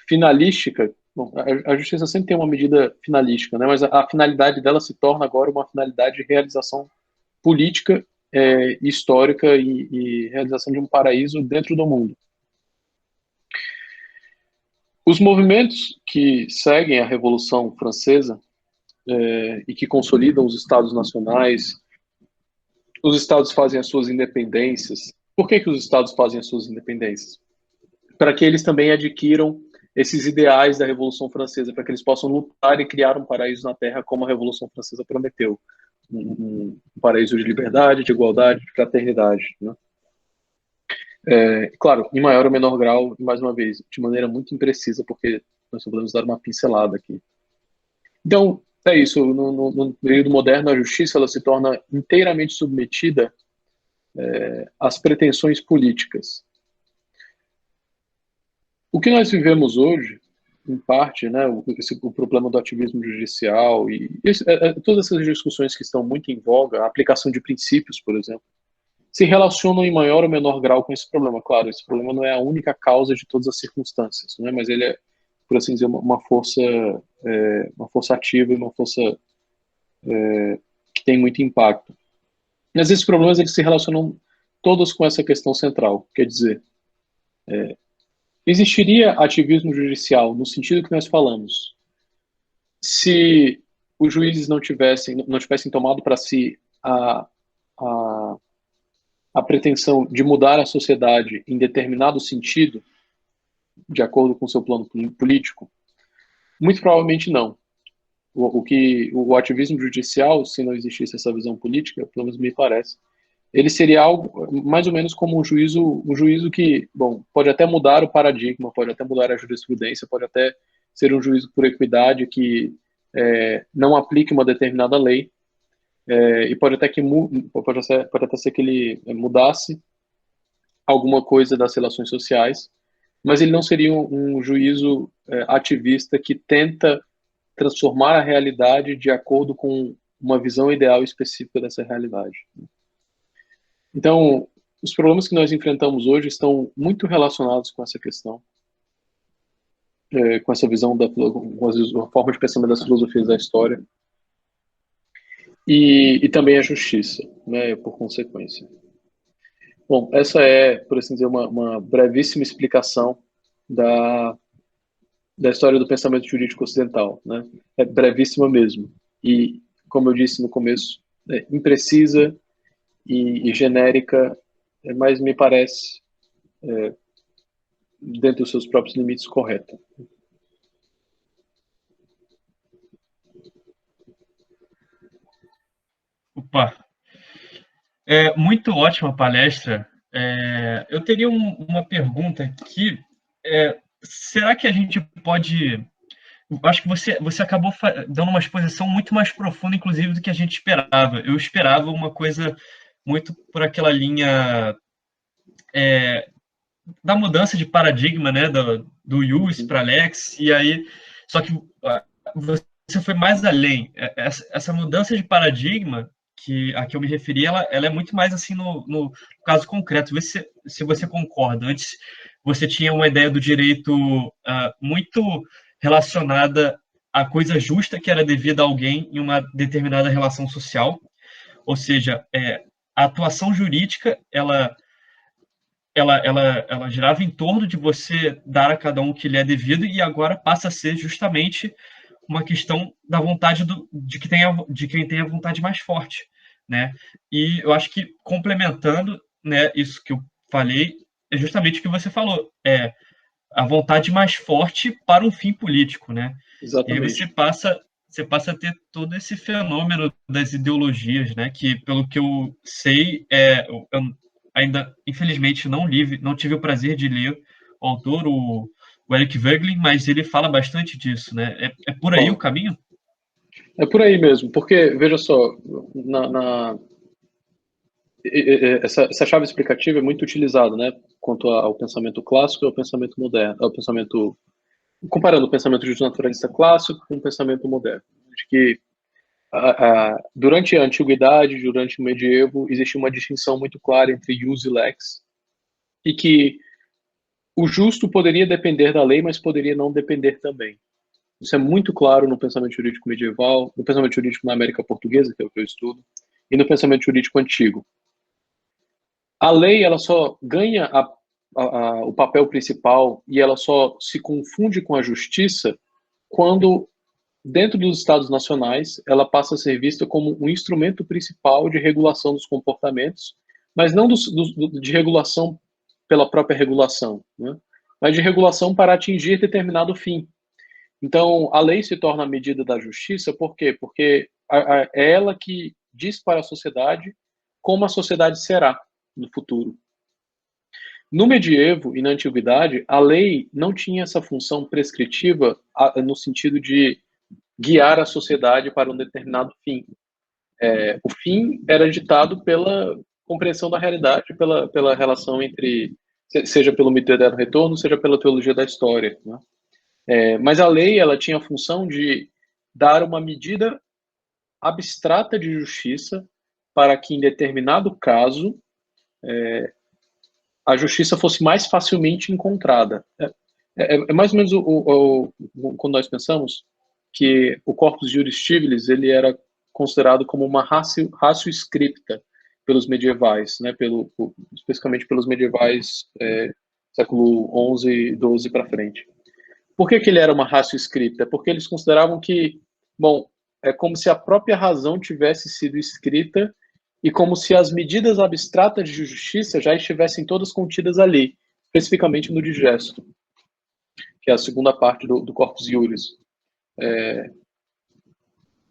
finalística. Bom, a justiça sempre tem uma medida finalística, né? Mas a finalidade dela se torna agora uma finalidade de realização política, histórica e realização de um paraíso dentro do mundo. Os movimentos que seguem a Revolução Francesa e que consolidam os estados nacionais, os estados fazem as suas independências. Por que os estados fazem as suas independências? Para que eles também adquiram esses ideais da Revolução Francesa, para que eles possam lutar e criar um paraíso na Terra como a Revolução Francesa prometeu. Um paraíso de liberdade, de igualdade, de fraternidade, né? Claro, em maior ou menor grau, mais uma vez, de maneira muito imprecisa, porque nós só podemos dar uma pincelada aqui. Então, é isso. No período moderno, a justiça ela se torna inteiramente submetida às pretensões políticas. O que nós vivemos hoje, em parte, né, o problema do ativismo judicial e todas essas discussões que estão muito em voga, a aplicação de princípios, por exemplo, se relacionam em maior ou menor grau com esse problema. Claro, esse problema não é a única causa de todas as circunstâncias, né, mas ele é, por assim dizer, uma força ativa e uma força que tem muito impacto. Mas esses problemas eles se relacionam todos com essa questão central, quer dizer, existiria ativismo judicial no sentido que nós falamos se os juízes não tivessem tomado para si a pretensão de mudar a sociedade em determinado sentido, de acordo com o seu plano político? Muito provavelmente não. O ativismo judicial, se não existisse essa visão política, pelo menos me parece, ele seria algo mais ou menos como um juízo que, bom, pode até mudar o paradigma, pode até mudar a jurisprudência, pode até ser um juízo por equidade que não aplique uma determinada lei, e pode até ser que ele mudasse alguma coisa das relações sociais, mas ele não seria um juízo ativista que tenta transformar a realidade de acordo com uma visão ideal específica dessa realidade. Então, os problemas que nós enfrentamos hoje estão muito relacionados com essa questão, com essa visão com a forma de pensamento das filosofias da história, e também a justiça, né, por consequência. Bom, essa é, por assim dizer, uma brevíssima explicação da história do pensamento jurídico ocidental, né? É brevíssima mesmo. E, como eu disse no começo, imprecisa e genérica, mas me parece dentro dos seus próprios limites, correta. Opa, muito ótima a palestra. Eu teria uma pergunta aqui. Será que a gente pode... Acho que você acabou dando uma exposição muito mais profunda, inclusive, do que a gente esperava. Eu esperava uma coisa muito por aquela linha da mudança de paradigma, né, do Lewis para Alex, e aí, só que você foi mais além. Essa mudança de paradigma a que eu me referi, ela é muito mais assim no caso concreto. Vê se você concorda. Antes, você tinha uma ideia do direito muito relacionada à coisa justa que era devida a alguém em uma determinada relação social, ou seja, a atuação jurídica, ela girava em torno de você dar a cada um o que lhe é devido, e agora passa a ser justamente uma questão da vontade de quem tem a vontade mais forte, né? E eu acho que, complementando, né, isso que eu falei, é justamente o que você falou, a vontade mais forte para um fim político, né? Exatamente. E aí você passa a ter todo esse fenômeno das ideologias, né? Que, pelo que eu sei, eu ainda, infelizmente, não tive o prazer de ler o autor, o Eric Voegelin, mas ele fala bastante disso, né? É por aí o caminho? É por aí mesmo, porque, veja só, essa chave explicativa é muito utilizada, né, quanto ao pensamento clássico e ao pensamento moderno, comparando o pensamento justnaturalista clássico com o pensamento moderno, de que durante a antiguidade, durante o medievo, existia uma distinção muito clara entre ius e lex, e que o justo poderia depender da lei, mas poderia não depender também. Isso é muito claro no pensamento jurídico medieval, no pensamento jurídico na América Portuguesa, que é o que eu estudo, e no pensamento jurídico antigo. A lei, ela só ganha o papel principal e ela só se confunde com a justiça quando, dentro dos Estados nacionais, ela passa a ser vista como um instrumento principal de regulação dos comportamentos, mas não de regulação pela própria regulação, né? Mas de regulação para atingir determinado fim. Então, a lei se torna a medida da justiça, por quê? Porque é ela que diz para a sociedade como a sociedade será no futuro. No medievo e na antiguidade, a lei não tinha essa função prescritiva no sentido de guiar a sociedade para um determinado fim. O fim era ditado pela compreensão da realidade, pela relação entre, seja pelo mito do eterno retorno, seja pela teologia da história, né? Mas a lei, ela tinha a função de dar uma medida abstrata de justiça para que, em determinado caso, a justiça fosse mais facilmente encontrada. É mais ou menos quando nós pensamos que o corpus juris civilis, ele era considerado como uma ratio scripta pelos medievais, né, especificamente pelos medievais século XI, XII para frente. Por que ele era uma ratio scripta? Porque eles consideravam que, bom, é como se a própria razão tivesse sido escrita e como se as medidas abstratas de justiça já estivessem todas contidas ali, especificamente no digesto, que é a segunda parte do Corpus Juris.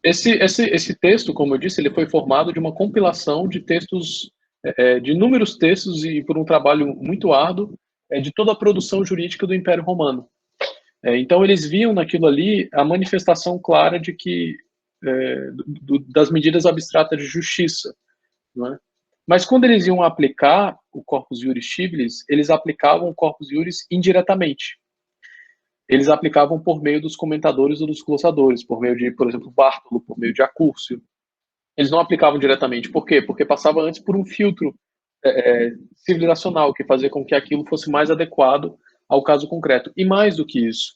Esse texto, como eu disse, ele foi formado de uma compilação de textos, de inúmeros textos e por um trabalho muito árduo de toda a produção jurídica do Império Romano. Então, eles viam naquilo ali a manifestação clara de que das medidas abstratas de justiça, não é? Mas quando eles iam aplicar o Corpus Juris Civilis, eles aplicavam o Corpus Juris indiretamente. Eles aplicavam por meio dos comentadores ou dos glossadores, por meio de, por exemplo, Bartolo, por meio de Acúrcio. Eles não aplicavam diretamente. Por quê? Porque passava antes por um filtro civilizacional que fazia com que aquilo fosse mais adequado ao caso concreto. E mais do que isso,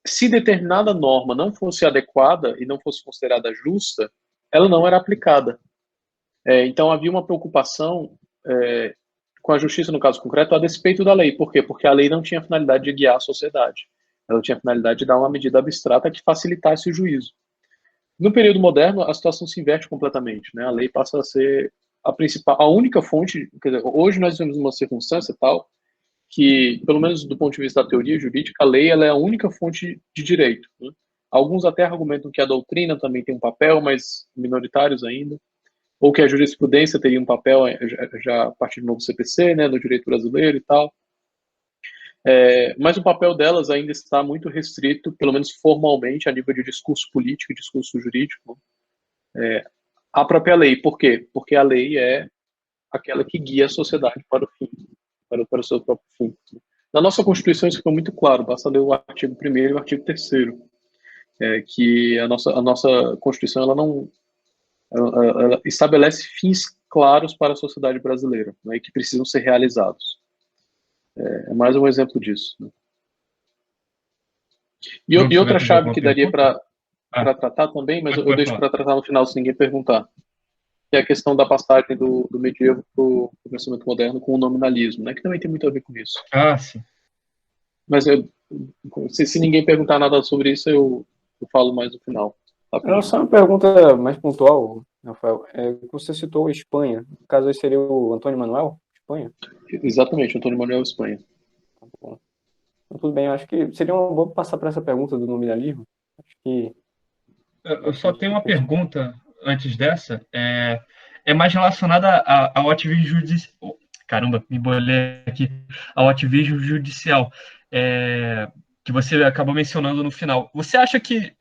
se determinada norma não fosse adequada e não fosse considerada justa, ela não era aplicada. Então havia uma preocupação com a justiça no caso concreto a despeito da lei. Por quê? Porque a lei não tinha a finalidade de guiar a sociedade. Ela tinha a finalidade de dar uma medida abstrata que facilitasse o juízo. No período moderno, a situação se inverte completamente, né? A lei passa a ser a única fonte. Quer dizer, hoje nós vivemos uma circunstância tal que, pelo menos do ponto de vista da teoria jurídica, a lei ela é a única fonte de direito, né? Alguns até argumentam que a doutrina também tem um papel, mas minoritários ainda, ou que a jurisprudência teria um papel já a partir do novo CPC, né, no direito brasileiro e tal. Mas o papel delas ainda está muito restrito, pelo menos formalmente, a nível de discurso político e discurso jurídico, à própria lei. Por quê? Porque a lei é aquela que guia a sociedade para o fim, para o seu próprio fim. Na nossa Constituição isso ficou muito claro, basta ler o artigo 1º e o artigo 3º, que a nossa Constituição ela estabelece fins claros para a sociedade brasileira, né, e que precisam ser realizados. É mais um exemplo disso. Né? E outra chave que daria para tratar também, mas eu deixo para tratar no final se ninguém perguntar, que é a questão da passagem do medievo para o pensamento moderno com o nominalismo, né, que também tem muito a ver com isso. Sim. Mas se ninguém perguntar nada sobre isso, eu falo mais no final. Não, só uma pergunta mais pontual, Rafael. Você citou a Espanha. No caso, aí seria o Antônio Manuel, Espanha? Exatamente, Antônio Manuel, Espanha. Tá bom. Então, tudo bem, eu acho que seria uma boa passar para essa pergunta do nominalismo. Acho que... Eu só tenho uma pergunta antes dessa. É mais relacionada ao ativismo judicial. Caramba, me bolei aqui. Ao ativismo judicial, que você acabou mencionando no final. Você acha que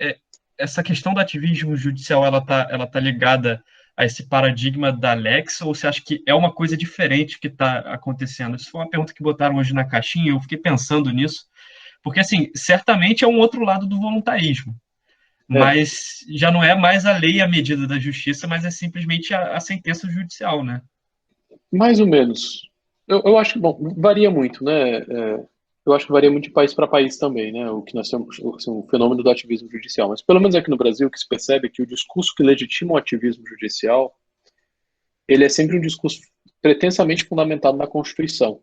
essa questão do ativismo judicial ela tá ligada a esse paradigma da Lex, ou você acha que é uma coisa diferente que está acontecendo? Isso foi uma pergunta que botaram hoje na caixinha, eu fiquei pensando nisso, porque, assim, certamente é um outro lado do voluntarismo, mas já não é mais a lei a medida da justiça, mas é simplesmente a sentença judicial, né? Mais ou menos. Eu acho que, bom, varia muito, né? Eu acho que varia muito de país para país também, né? O que nós temos, assim, o fenômeno do ativismo judicial. Mas pelo menos aqui no Brasil, o que se percebe é que o discurso que legitima o ativismo judicial, ele é sempre um discurso pretensamente fundamentado na Constituição.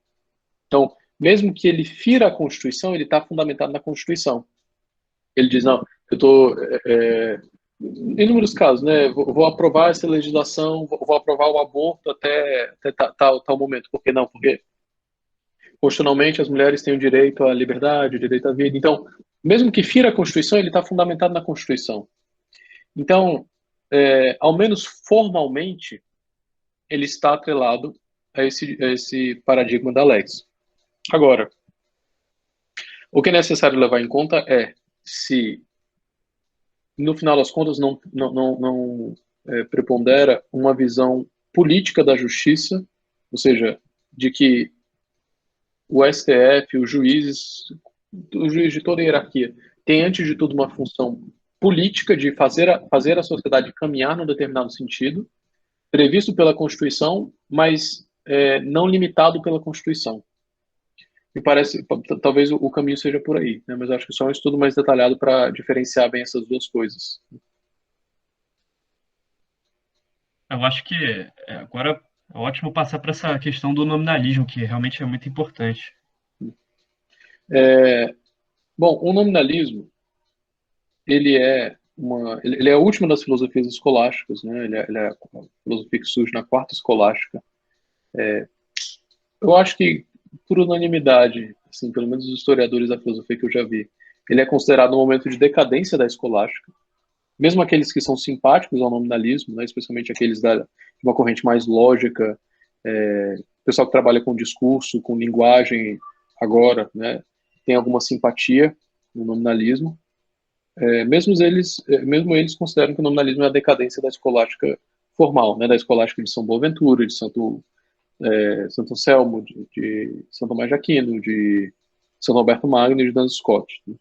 Então, mesmo que ele fira a Constituição, ele está fundamentado na Constituição. Ele diz, não, eu estou... em inúmeros casos, né? Vou aprovar essa legislação, vou aprovar o aborto até tal momento. Por que não? Porque constitucionalmente as mulheres têm o direito à liberdade, o direito à vida. Então, mesmo que fira a Constituição, ele está fundamentado na Constituição. Então, ao menos formalmente, ele está atrelado a esse paradigma da Lex. Agora, o que é necessário levar em conta é se, no final das contas, não prepondera uma visão política da justiça, ou seja, de que o STF, o juiz de toda a hierarquia, tem, antes de tudo, uma função política de fazer a sociedade caminhar num determinado sentido, previsto pela Constituição, mas não limitado pela Constituição. Me parece, talvez o caminho seja por aí, né? Mas acho que só um estudo mais detalhado para diferenciar bem essas duas coisas. Eu acho que agora é ótimo passar para essa questão do nominalismo, que realmente é muito importante. Bom, o nominalismo, ele é a última das filosofias escolásticas, né? Ele é a filosofia que surge na quarta escolástica. Eu acho que, por unanimidade, assim, pelo menos os historiadores da filosofia que eu já vi, ele é considerado um momento de decadência da escolástica. Mesmo aqueles que são simpáticos ao nominalismo, né, especialmente aqueles de uma corrente mais lógica, pessoal que trabalha com discurso, com linguagem agora, né, tem alguma simpatia no nominalismo. Mesmo eles consideram que o nominalismo é a decadência da escolástica formal, né, da escolástica de São Boaventura, de Santo Anselmo, de Santo Tomás de Aquino, de São Roberto Magno e de Duns Scott. Né.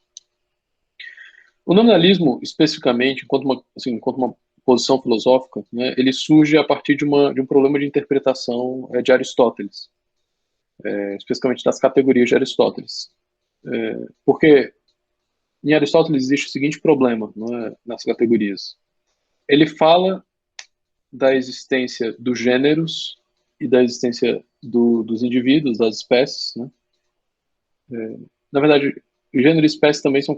O nominalismo, especificamente, enquanto uma posição filosófica, né, ele surge a partir de um problema de interpretação de Aristóteles, especificamente das categorias de Aristóteles. Porque em Aristóteles existe o seguinte problema, né, nas categorias. Ele fala da existência dos gêneros e da existência dos indivíduos, das espécies. Né? Na verdade, gênero e espécie também são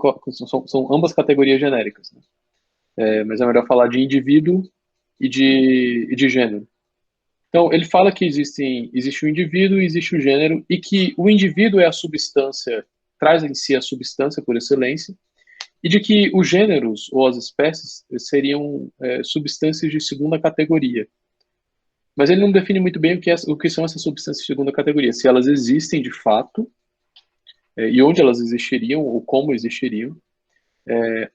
ambas categorias genéricas. Né? Mas é melhor falar de indivíduo e de gênero. Então, ele fala que existe o indivíduo e existe o gênero, e que o indivíduo é a substância, traz em si a substância por excelência, e de que os gêneros ou as espécies seriam substâncias de segunda categoria. Mas ele não define muito bem o que são essas substâncias de segunda categoria, se elas existem de fato, e onde elas existiriam, ou como existiriam,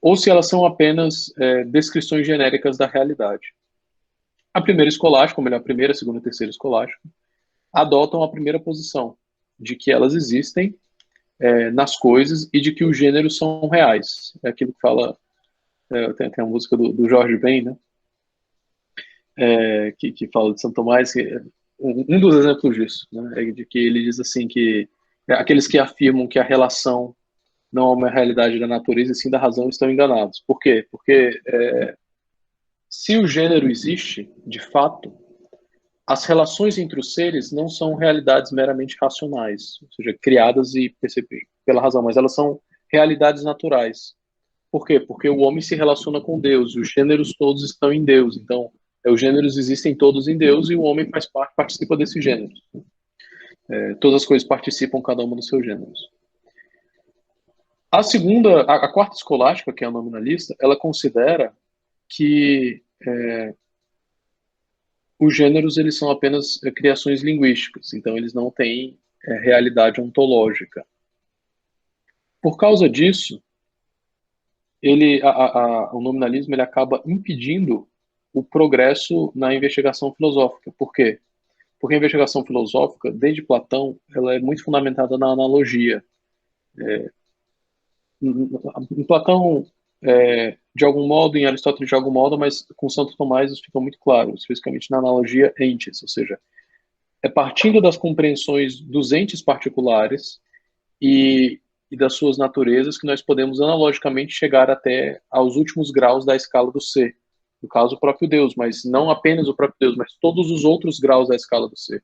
ou se elas são apenas descrições genéricas da realidade. A primeira escolástica, ou melhor, a primeira, a segunda e a terceira escolástica, adotam a primeira posição, de que elas existem nas coisas e de que os gêneros são reais. É aquilo que fala, tem a música do Jorge Ben, né? Que fala de São Tomás, um dos exemplos disso, né? É de que ele diz assim que aqueles que afirmam que a relação não é uma realidade da natureza e sim da razão estão enganados. Por quê? Porque se o gênero existe, de fato, as relações entre os seres não são realidades meramente racionais, ou seja, criadas e percebidas pela razão, mas elas são realidades naturais. Por quê? Porque o homem se relaciona com Deus, os gêneros todos estão em Deus, então os gêneros existem todos em Deus e o homem faz parte, participa desses gêneros. Todas as coisas participam, cada uma dos seus gêneros. A quarta escolástica, que é a nominalista, ela considera que os gêneros eles são apenas criações linguísticas, então eles não têm realidade ontológica. Por causa disso, o nominalismo ele acaba impedindo o progresso na investigação filosófica. Por quê? Porque a investigação filosófica, desde Platão, ela é muito fundamentada na analogia. Em Platão, de algum modo, em Aristóteles de algum modo, mas com Santo Tomás isso fica muito claro, especificamente na analogia entes, ou seja, é partindo das compreensões dos entes particulares e das suas naturezas que nós podemos analogicamente chegar até aos últimos graus da escala do ser. No caso, o próprio Deus, mas não apenas o próprio Deus, mas todos os outros graus da escala do ser.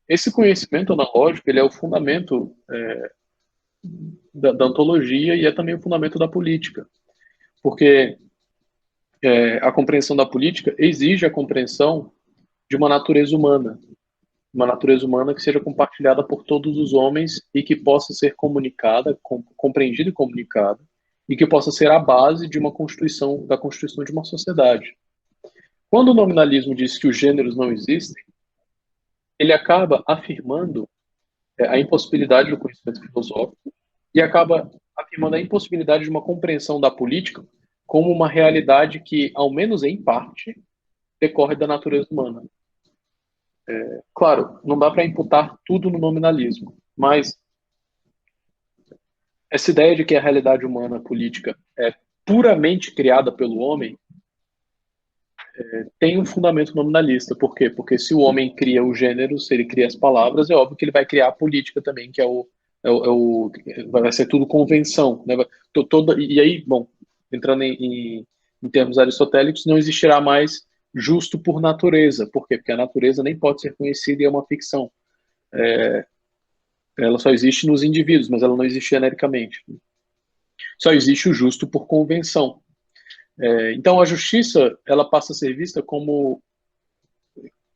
Esse conhecimento analógico ele é o fundamento da ontologia e é também o fundamento da política. Porque a compreensão da política exige a compreensão de uma natureza humana que seja compartilhada por todos os homens e que possa ser comunicada, compreendida e comunicada, e que possa ser a base de da constituição de uma sociedade. Quando o nominalismo diz que os gêneros não existem, ele acaba afirmando a impossibilidade do conhecimento filosófico e acaba afirmando a impossibilidade de uma compreensão da política como uma realidade que, ao menos em parte, decorre da natureza humana. Claro, não dá para imputar tudo no nominalismo, mas essa ideia de que a realidade humana política é puramente criada pelo homem tem um fundamento nominalista. Por quê? Porque se o homem cria o gênero, se ele cria as palavras, é óbvio que ele vai criar a política também, que vai ser tudo convenção. Né? E aí, bom, entrando em termos aristotélicos, não existirá mais justo por natureza. Por quê? Porque a natureza nem pode ser conhecida e é uma ficção. Ela só existe nos indivíduos, mas ela não existe genericamente. Só existe o justo por convenção. Então a justiça ela passa a ser vista como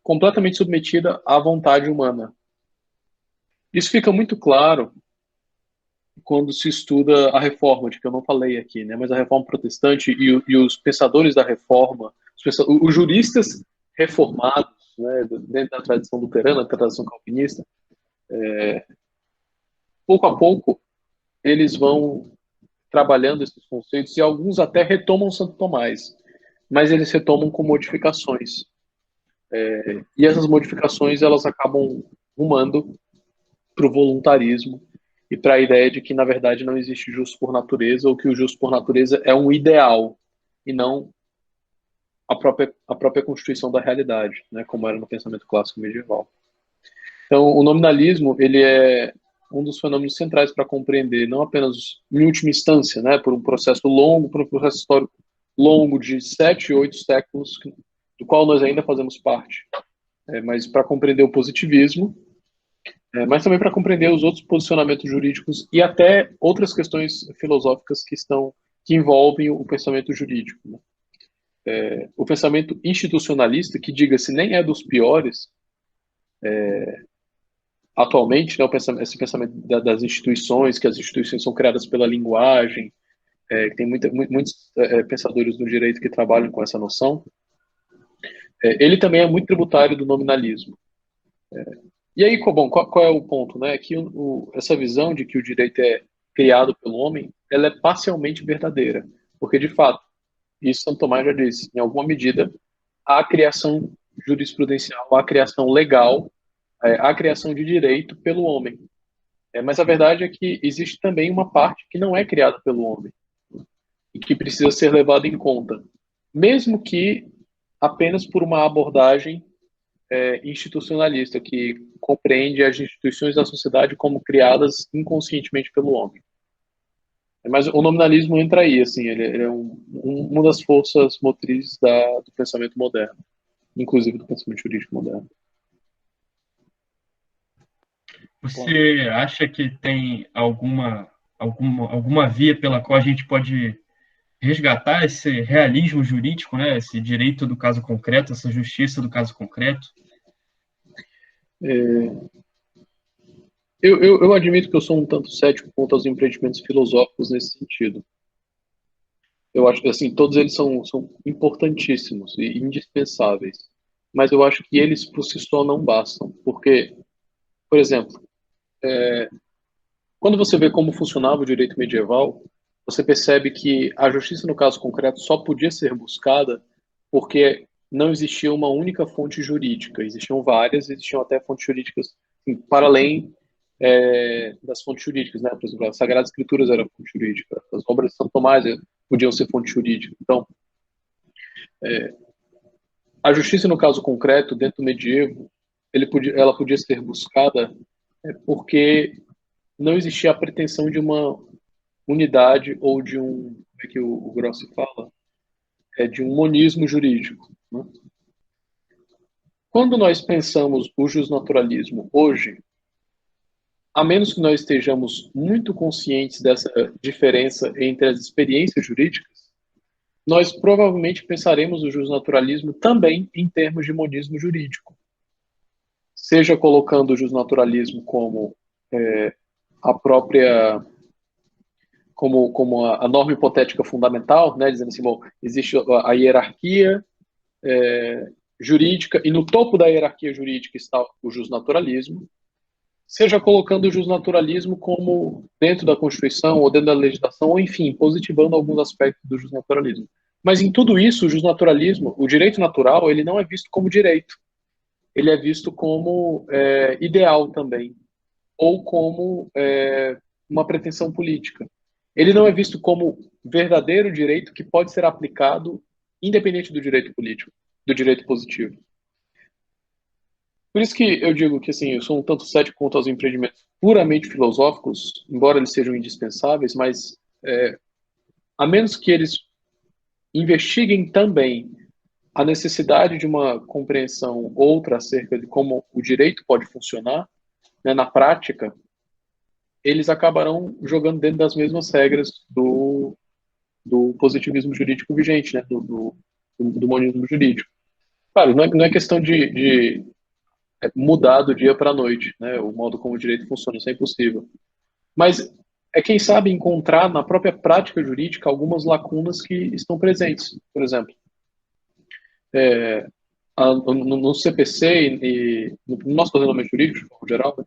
completamente submetida à vontade humana. Isso fica muito claro quando se estuda a reforma, de que eu não falei aqui, né? Mas a reforma protestante e os pensadores da reforma, os juristas reformados, né, dentro da tradição luterana, da tradição calvinista, pouco a pouco eles vão trabalhando esses conceitos e alguns até retomam Santo Tomás, mas eles retomam com modificações. E essas modificações elas acabam rumando para o voluntarismo e para a ideia de que, na verdade, não existe justo por natureza, ou que o justo por natureza é um ideal e não a própria constituição da realidade, né, como era no pensamento clássico medieval. Então, o nominalismo ele é um dos fenômenos centrais para compreender, não apenas em última instância, né, por um processo histórico longo de 7, 8 séculos, do qual nós ainda fazemos parte, mas para compreender o positivismo, mas também para compreender os outros posicionamentos jurídicos e até outras questões filosóficas que envolvem o pensamento jurídico. Né? o pensamento institucionalista, que, diga-se, nem é dos piores atualmente, né, esse pensamento das instituições, que as instituições são criadas pela linguagem, que tem muitos pensadores do direito que trabalham com essa noção, ele também é muito tributário do nominalismo. E aí, bom, qual é o ponto? Né? Que essa visão de que o direito é criado pelo homem, ela é parcialmente verdadeira, porque, de fato, isso Santo Tomás já disse, em alguma medida, há criação jurisprudencial, há criação legal, há criação de direito pelo homem. Mas a verdade é que existe também uma parte que não é criada pelo homem e que precisa ser levada em conta, mesmo que apenas por uma abordagem institucionalista, que compreende as instituições da sociedade como criadas inconscientemente pelo homem. Mas o nominalismo entra aí, assim, ele é uma das forças motrizes do pensamento moderno, inclusive do pensamento jurídico moderno. Você acha que tem alguma via pela qual a gente pode resgatar esse realismo jurídico, né? Esse direito do caso concreto, essa justiça do caso concreto? Eu admito que eu sou um tanto cético quanto aos empreendimentos filosóficos nesse sentido. Eu acho que, assim, todos eles são importantíssimos e indispensáveis, mas eu acho que eles por si só não bastam, porque, por exemplo, quando você vê como funcionava o direito medieval, você percebe que a justiça no caso concreto só podia ser buscada porque não existia uma única fonte jurídica, existiam várias, existiam até fontes jurídicas assim, para além das fontes jurídicas, né? Por exemplo, as Sagradas Escrituras eram fonte jurídica, as obras de São Tomás podiam ser fonte jurídica. Então, a justiça no caso concreto, dentro do medievo, ela podia ser buscada porque não existia a pretensão de uma unidade ou de como é que o Grossi fala? De um monismo jurídico. Né? Quando nós pensamos o justnaturalismo hoje, a menos que nós estejamos muito conscientes dessa diferença entre as experiências jurídicas, nós provavelmente pensaremos o justnaturalismo também em termos de monismo jurídico. Seja colocando o justnaturalismo como a própria como a norma hipotética fundamental, né, dizendo assim, bom, existe a hierarquia jurídica e no topo da hierarquia jurídica está o justnaturalismo, seja colocando o justnaturalismo como dentro da Constituição ou dentro da legislação, ou enfim, positivando alguns aspectos do justnaturalismo. Mas em tudo isso, o justnaturalismo, o direito natural, ele não é visto como direito. Ele é visto como ideal também, ou como uma pretensão política. Ele não é visto como verdadeiro direito que pode ser aplicado independente do direito político, do direito positivo. Por isso que eu digo que assim, eu sou um tanto cético quanto aos empreendimentos puramente filosóficos, embora eles sejam indispensáveis, mas a menos que eles investiguem também a necessidade de uma compreensão outra acerca de como o direito pode funcionar, né, na prática, eles acabarão jogando dentro das mesmas regras do positivismo jurídico vigente, né, do monismo jurídico. Claro, não é questão de mudar do dia para a noite, né, o modo como o direito funciona, isso é impossível. Mas quem sabe, encontrar na própria prática jurídica algumas lacunas que estão presentes. Por exemplo, no CPC e no nosso ordenamento jurídico, de forma geral, né,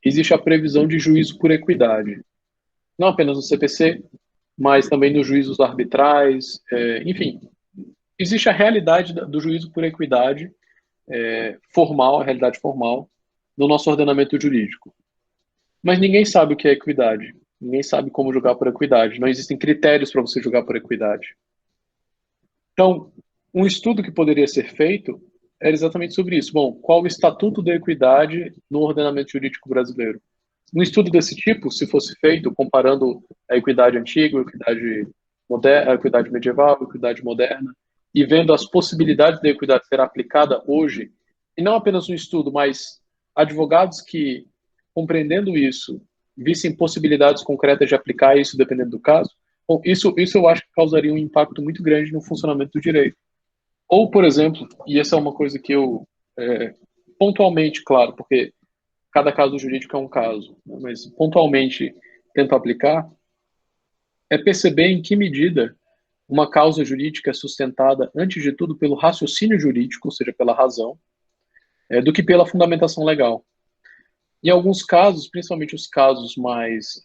existe a previsão de juízo por equidade. Não apenas no CPC, mas também nos juízos arbitrais, enfim. Existe a realidade do juízo por equidade formal, a realidade formal, no nosso ordenamento jurídico. Mas ninguém sabe o que é equidade. Ninguém sabe como julgar por equidade. Não existem critérios para você julgar por equidade. Então, um estudo que poderia ser feito era exatamente sobre isso. Bom, qual o estatuto da equidade no ordenamento jurídico brasileiro? Um estudo desse tipo, se fosse feito comparando a equidade antiga, a equidade moderna, a equidade medieval, a equidade moderna, e vendo as possibilidades da equidade ser aplicada hoje, e não apenas um estudo, mas advogados que, compreendendo isso, vissem possibilidades concretas de aplicar isso dependendo do caso, bom, isso eu acho que causaria um impacto muito grande no funcionamento do direito. Ou, por exemplo, e essa é uma coisa que eu, pontualmente, claro, porque cada caso jurídico é um caso, né, mas pontualmente tento aplicar, é perceber em que medida uma causa jurídica é sustentada, antes de tudo, pelo raciocínio jurídico, ou seja, pela razão, do que pela fundamentação legal. Em alguns casos, principalmente os casos mais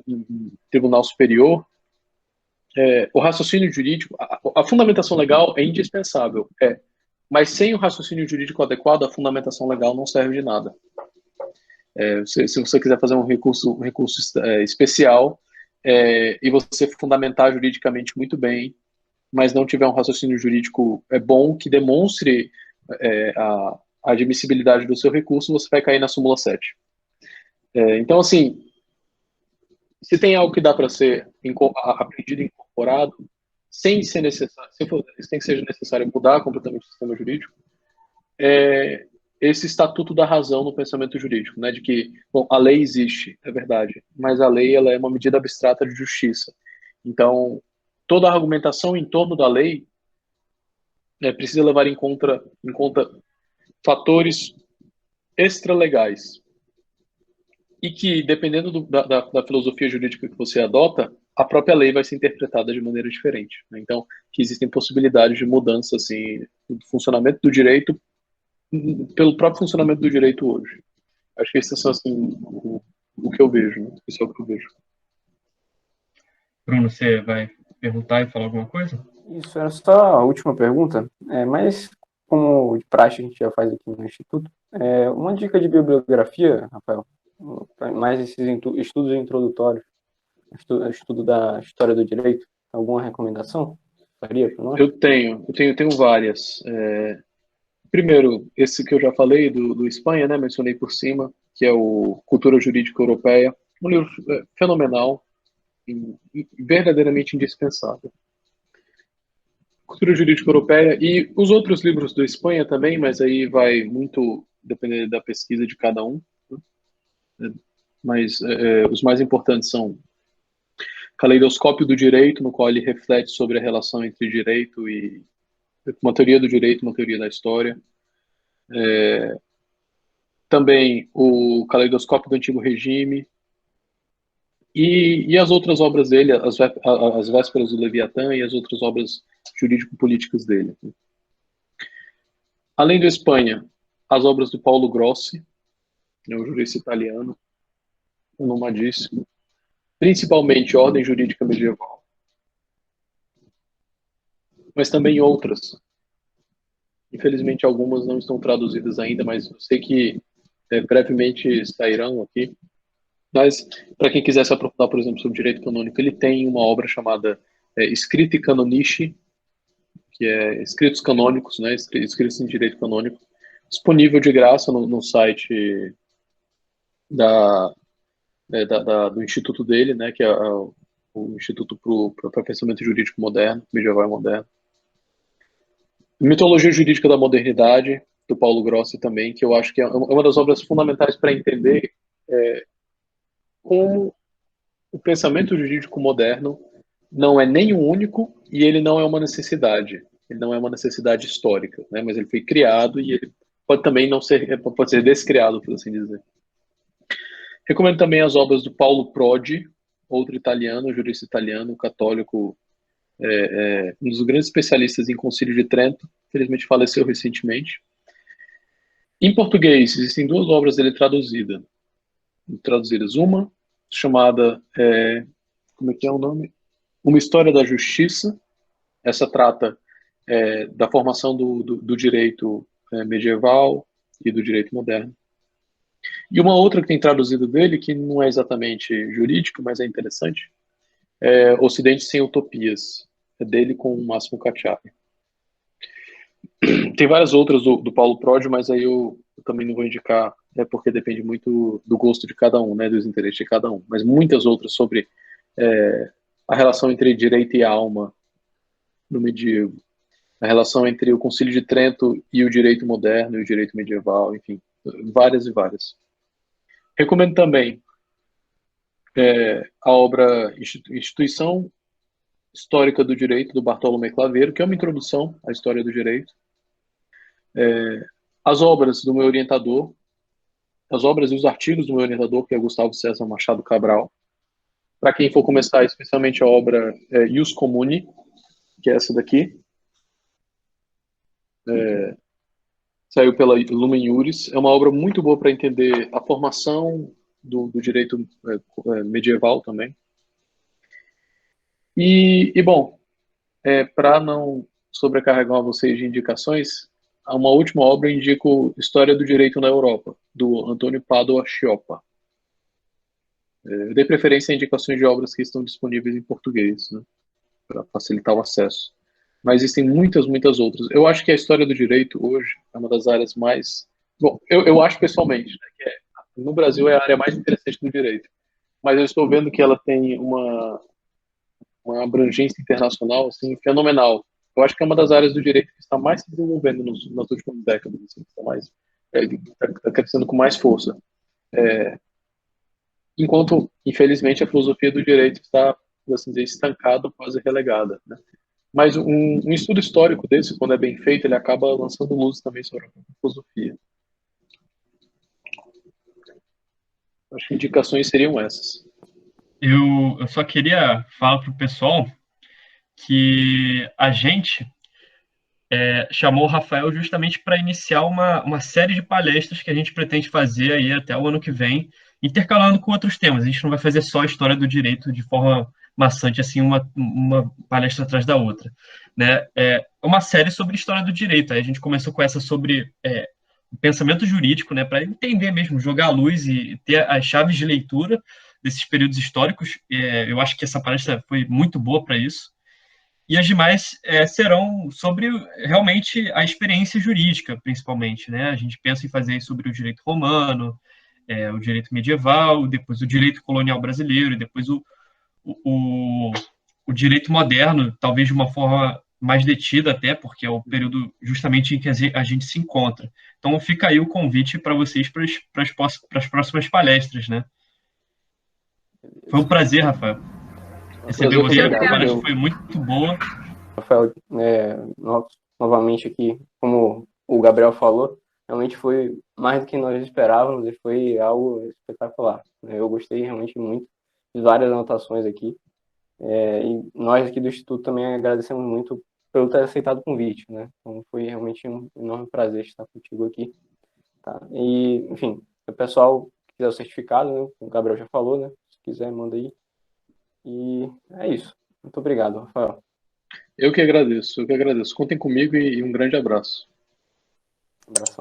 em tribunal superior, o raciocínio jurídico, a fundamentação legal é indispensável, mas sem o raciocínio jurídico adequado, a fundamentação legal não serve de nada. Se você quiser fazer um recurso especial e você fundamentar juridicamente muito bem, mas não tiver um raciocínio jurídico bom que demonstre a admissibilidade do seu recurso, você vai cair na súmula 7. Então, assim, se tem algo que dá para ser aprendido e incorporado, sem ser necessário, sem que seja necessário mudar completamente o sistema jurídico, esse estatuto da razão no pensamento jurídico, né, de que, bom, a lei existe, é verdade, mas a lei ela é uma medida abstrata de justiça. Então, toda a argumentação em torno da lei precisa levar em conta fatores extralegais e que, dependendo da filosofia jurídica que você adota, a própria lei vai ser interpretada de maneira diferente, né? Então, que existem possibilidades de mudança assim, do funcionamento do direito pelo próprio funcionamento do direito hoje. Acho que esses são assim, o que eu vejo, né? Isso é o que eu vejo. Bruno, você vai perguntar e falar alguma coisa? Isso era só a última pergunta, mas como de praxe a gente já faz aqui no Instituto, uma dica de bibliografia, Rafael, mais esses estudos introdutórios, estudo da história do direito, alguma recomendação? Faria para nós? Eu tenho várias. Primeiro, esse que eu já falei, do Espanha, né, mencionei por cima, que é o Cultura Jurídica Europeia, um livro fenomenal e verdadeiramente indispensável. Cultura Jurídica Europeia e os outros livros do Espanha também, mas aí vai muito depender da pesquisa de cada um, né? Mas os mais importantes são Caleidoscópio do Direito, no qual ele reflete sobre a relação entre direito e uma teoria do direito, uma teoria da história. Também o Caleidoscópio do Antigo Regime e as outras obras dele, as Vésperas do Leviatã e as outras obras jurídico-políticas dele. Além do Espanha, as obras do Paulo Grossi, o jurista italiano, renomadíssimo, principalmente Ordem Jurídica Medieval, mas também outras. Infelizmente, algumas não estão traduzidas ainda, mas eu sei que brevemente sairão aqui. Mas, para quem quiser se aprofundar, por exemplo, sobre direito canônico, ele tem uma obra chamada Scritti Canonici, que é escritos canônicos, né, escritos em direito canônico, disponível de graça no site do instituto dele, né, que é o Instituto para o Pensamento Jurídico Moderno, Medieval e Moderno. Mitologia Jurídica da Modernidade, do Paulo Grossi também, que eu acho que é uma das obras fundamentais para entender como o pensamento jurídico moderno não é nem um único e ele não é uma necessidade. Ele não é uma necessidade histórica, né? Mas ele foi criado e ele pode também não ser, pode ser descriado, por assim dizer. Recomendo também as obras do Paulo Prodi, outro italiano, jurista italiano, católico, um dos grandes especialistas em Concílio de Trento, infelizmente faleceu recentemente. Em português, existem duas obras dele traduzidas. Uma chamada, como é que é o nome? Uma História da Justiça. Essa trata da formação do direito medieval e do direito moderno. E uma outra que tem traduzido dele, que não é exatamente jurídico, mas é interessante, é Ocidente Sem Utopias, é dele com o Máximo Cacciari. Tem várias outras do Paulo Prodi, mas aí eu também não vou indicar, porque depende muito do gosto de cada um, né, dos interesses de cada um. Mas muitas outras sobre a relação entre direito e alma no medievo, a relação entre o Concílio de Trento e o direito moderno e o direito medieval, enfim, várias e várias. Recomendo também a obra Instituição Histórica do Direito, do Bartolomé Claveiro, que é uma introdução à história do direito. As obras do meu orientador, as obras e os artigos do meu orientador, que é Gustavo César Machado Cabral. Para quem for começar, especialmente a obra Ius Comuni, que é essa daqui. Saiu pela Lumen Iuris. É uma obra muito boa para entender a formação do direito medieval também. E bom, para não sobrecarregar vocês de indicações, uma última obra eu indico História do Direito na Europa, do Antônio Padua Chioppa. Eu dei preferência a indicações de obras que estão disponíveis em português, né, para facilitar o acesso. Mas existem muitas outras. Eu acho que a história do direito hoje é uma das áreas mais... Bom, eu acho pessoalmente, né, que no Brasil é a área mais interessante do direito. Mas eu estou vendo que ela tem uma abrangência internacional assim, fenomenal. Eu acho que é uma das áreas do direito que está mais se desenvolvendo nas últimas décadas, assim, está crescendo com mais força. Enquanto, infelizmente, a filosofia do direito está, por assim dizer, estancada, quase relegada, né? Mas um estudo histórico desse, quando é bem feito, ele acaba lançando luz também sobre a filosofia. Acho que indicações seriam essas. Eu só queria falar para o pessoal que a gente chamou o Rafael justamente para iniciar uma série de palestras que a gente pretende fazer aí até o ano que vem, intercalando com outros temas. A gente não vai fazer só a história do direito de forma maçante, assim, uma palestra atrás da outra, né? É uma série sobre história do direito. Aí a gente começou com essa sobre o pensamento jurídico, né, para entender mesmo, jogar a luz e ter as chaves de leitura desses períodos históricos. Eu acho que essa palestra foi muito boa para isso. E as demais serão sobre realmente a experiência jurídica, principalmente, né? A gente pensa em fazer sobre o direito romano, o direito medieval, depois o direito colonial brasileiro, e depois o direito moderno, talvez de uma forma mais detida até, porque é o período justamente em que a gente se encontra. Então fica aí o convite para vocês para as próximas palestras, né? Foi um prazer, Rafael, receber você. A palestra foi muito boa. Rafael, novamente aqui, como o Gabriel falou, realmente foi mais do que nós esperávamos e foi algo espetacular. Eu gostei realmente muito de várias anotações aqui. E nós aqui do Instituto também agradecemos muito pelo ter aceitado o convite, né? Então foi realmente um enorme prazer estar contigo aqui. Tá? E, enfim, o pessoal que quiser o certificado, né? O Gabriel já falou, né? Se quiser, manda aí. E é isso. Muito obrigado, Rafael. Eu que agradeço. Contem comigo e um grande abraço. Um abração.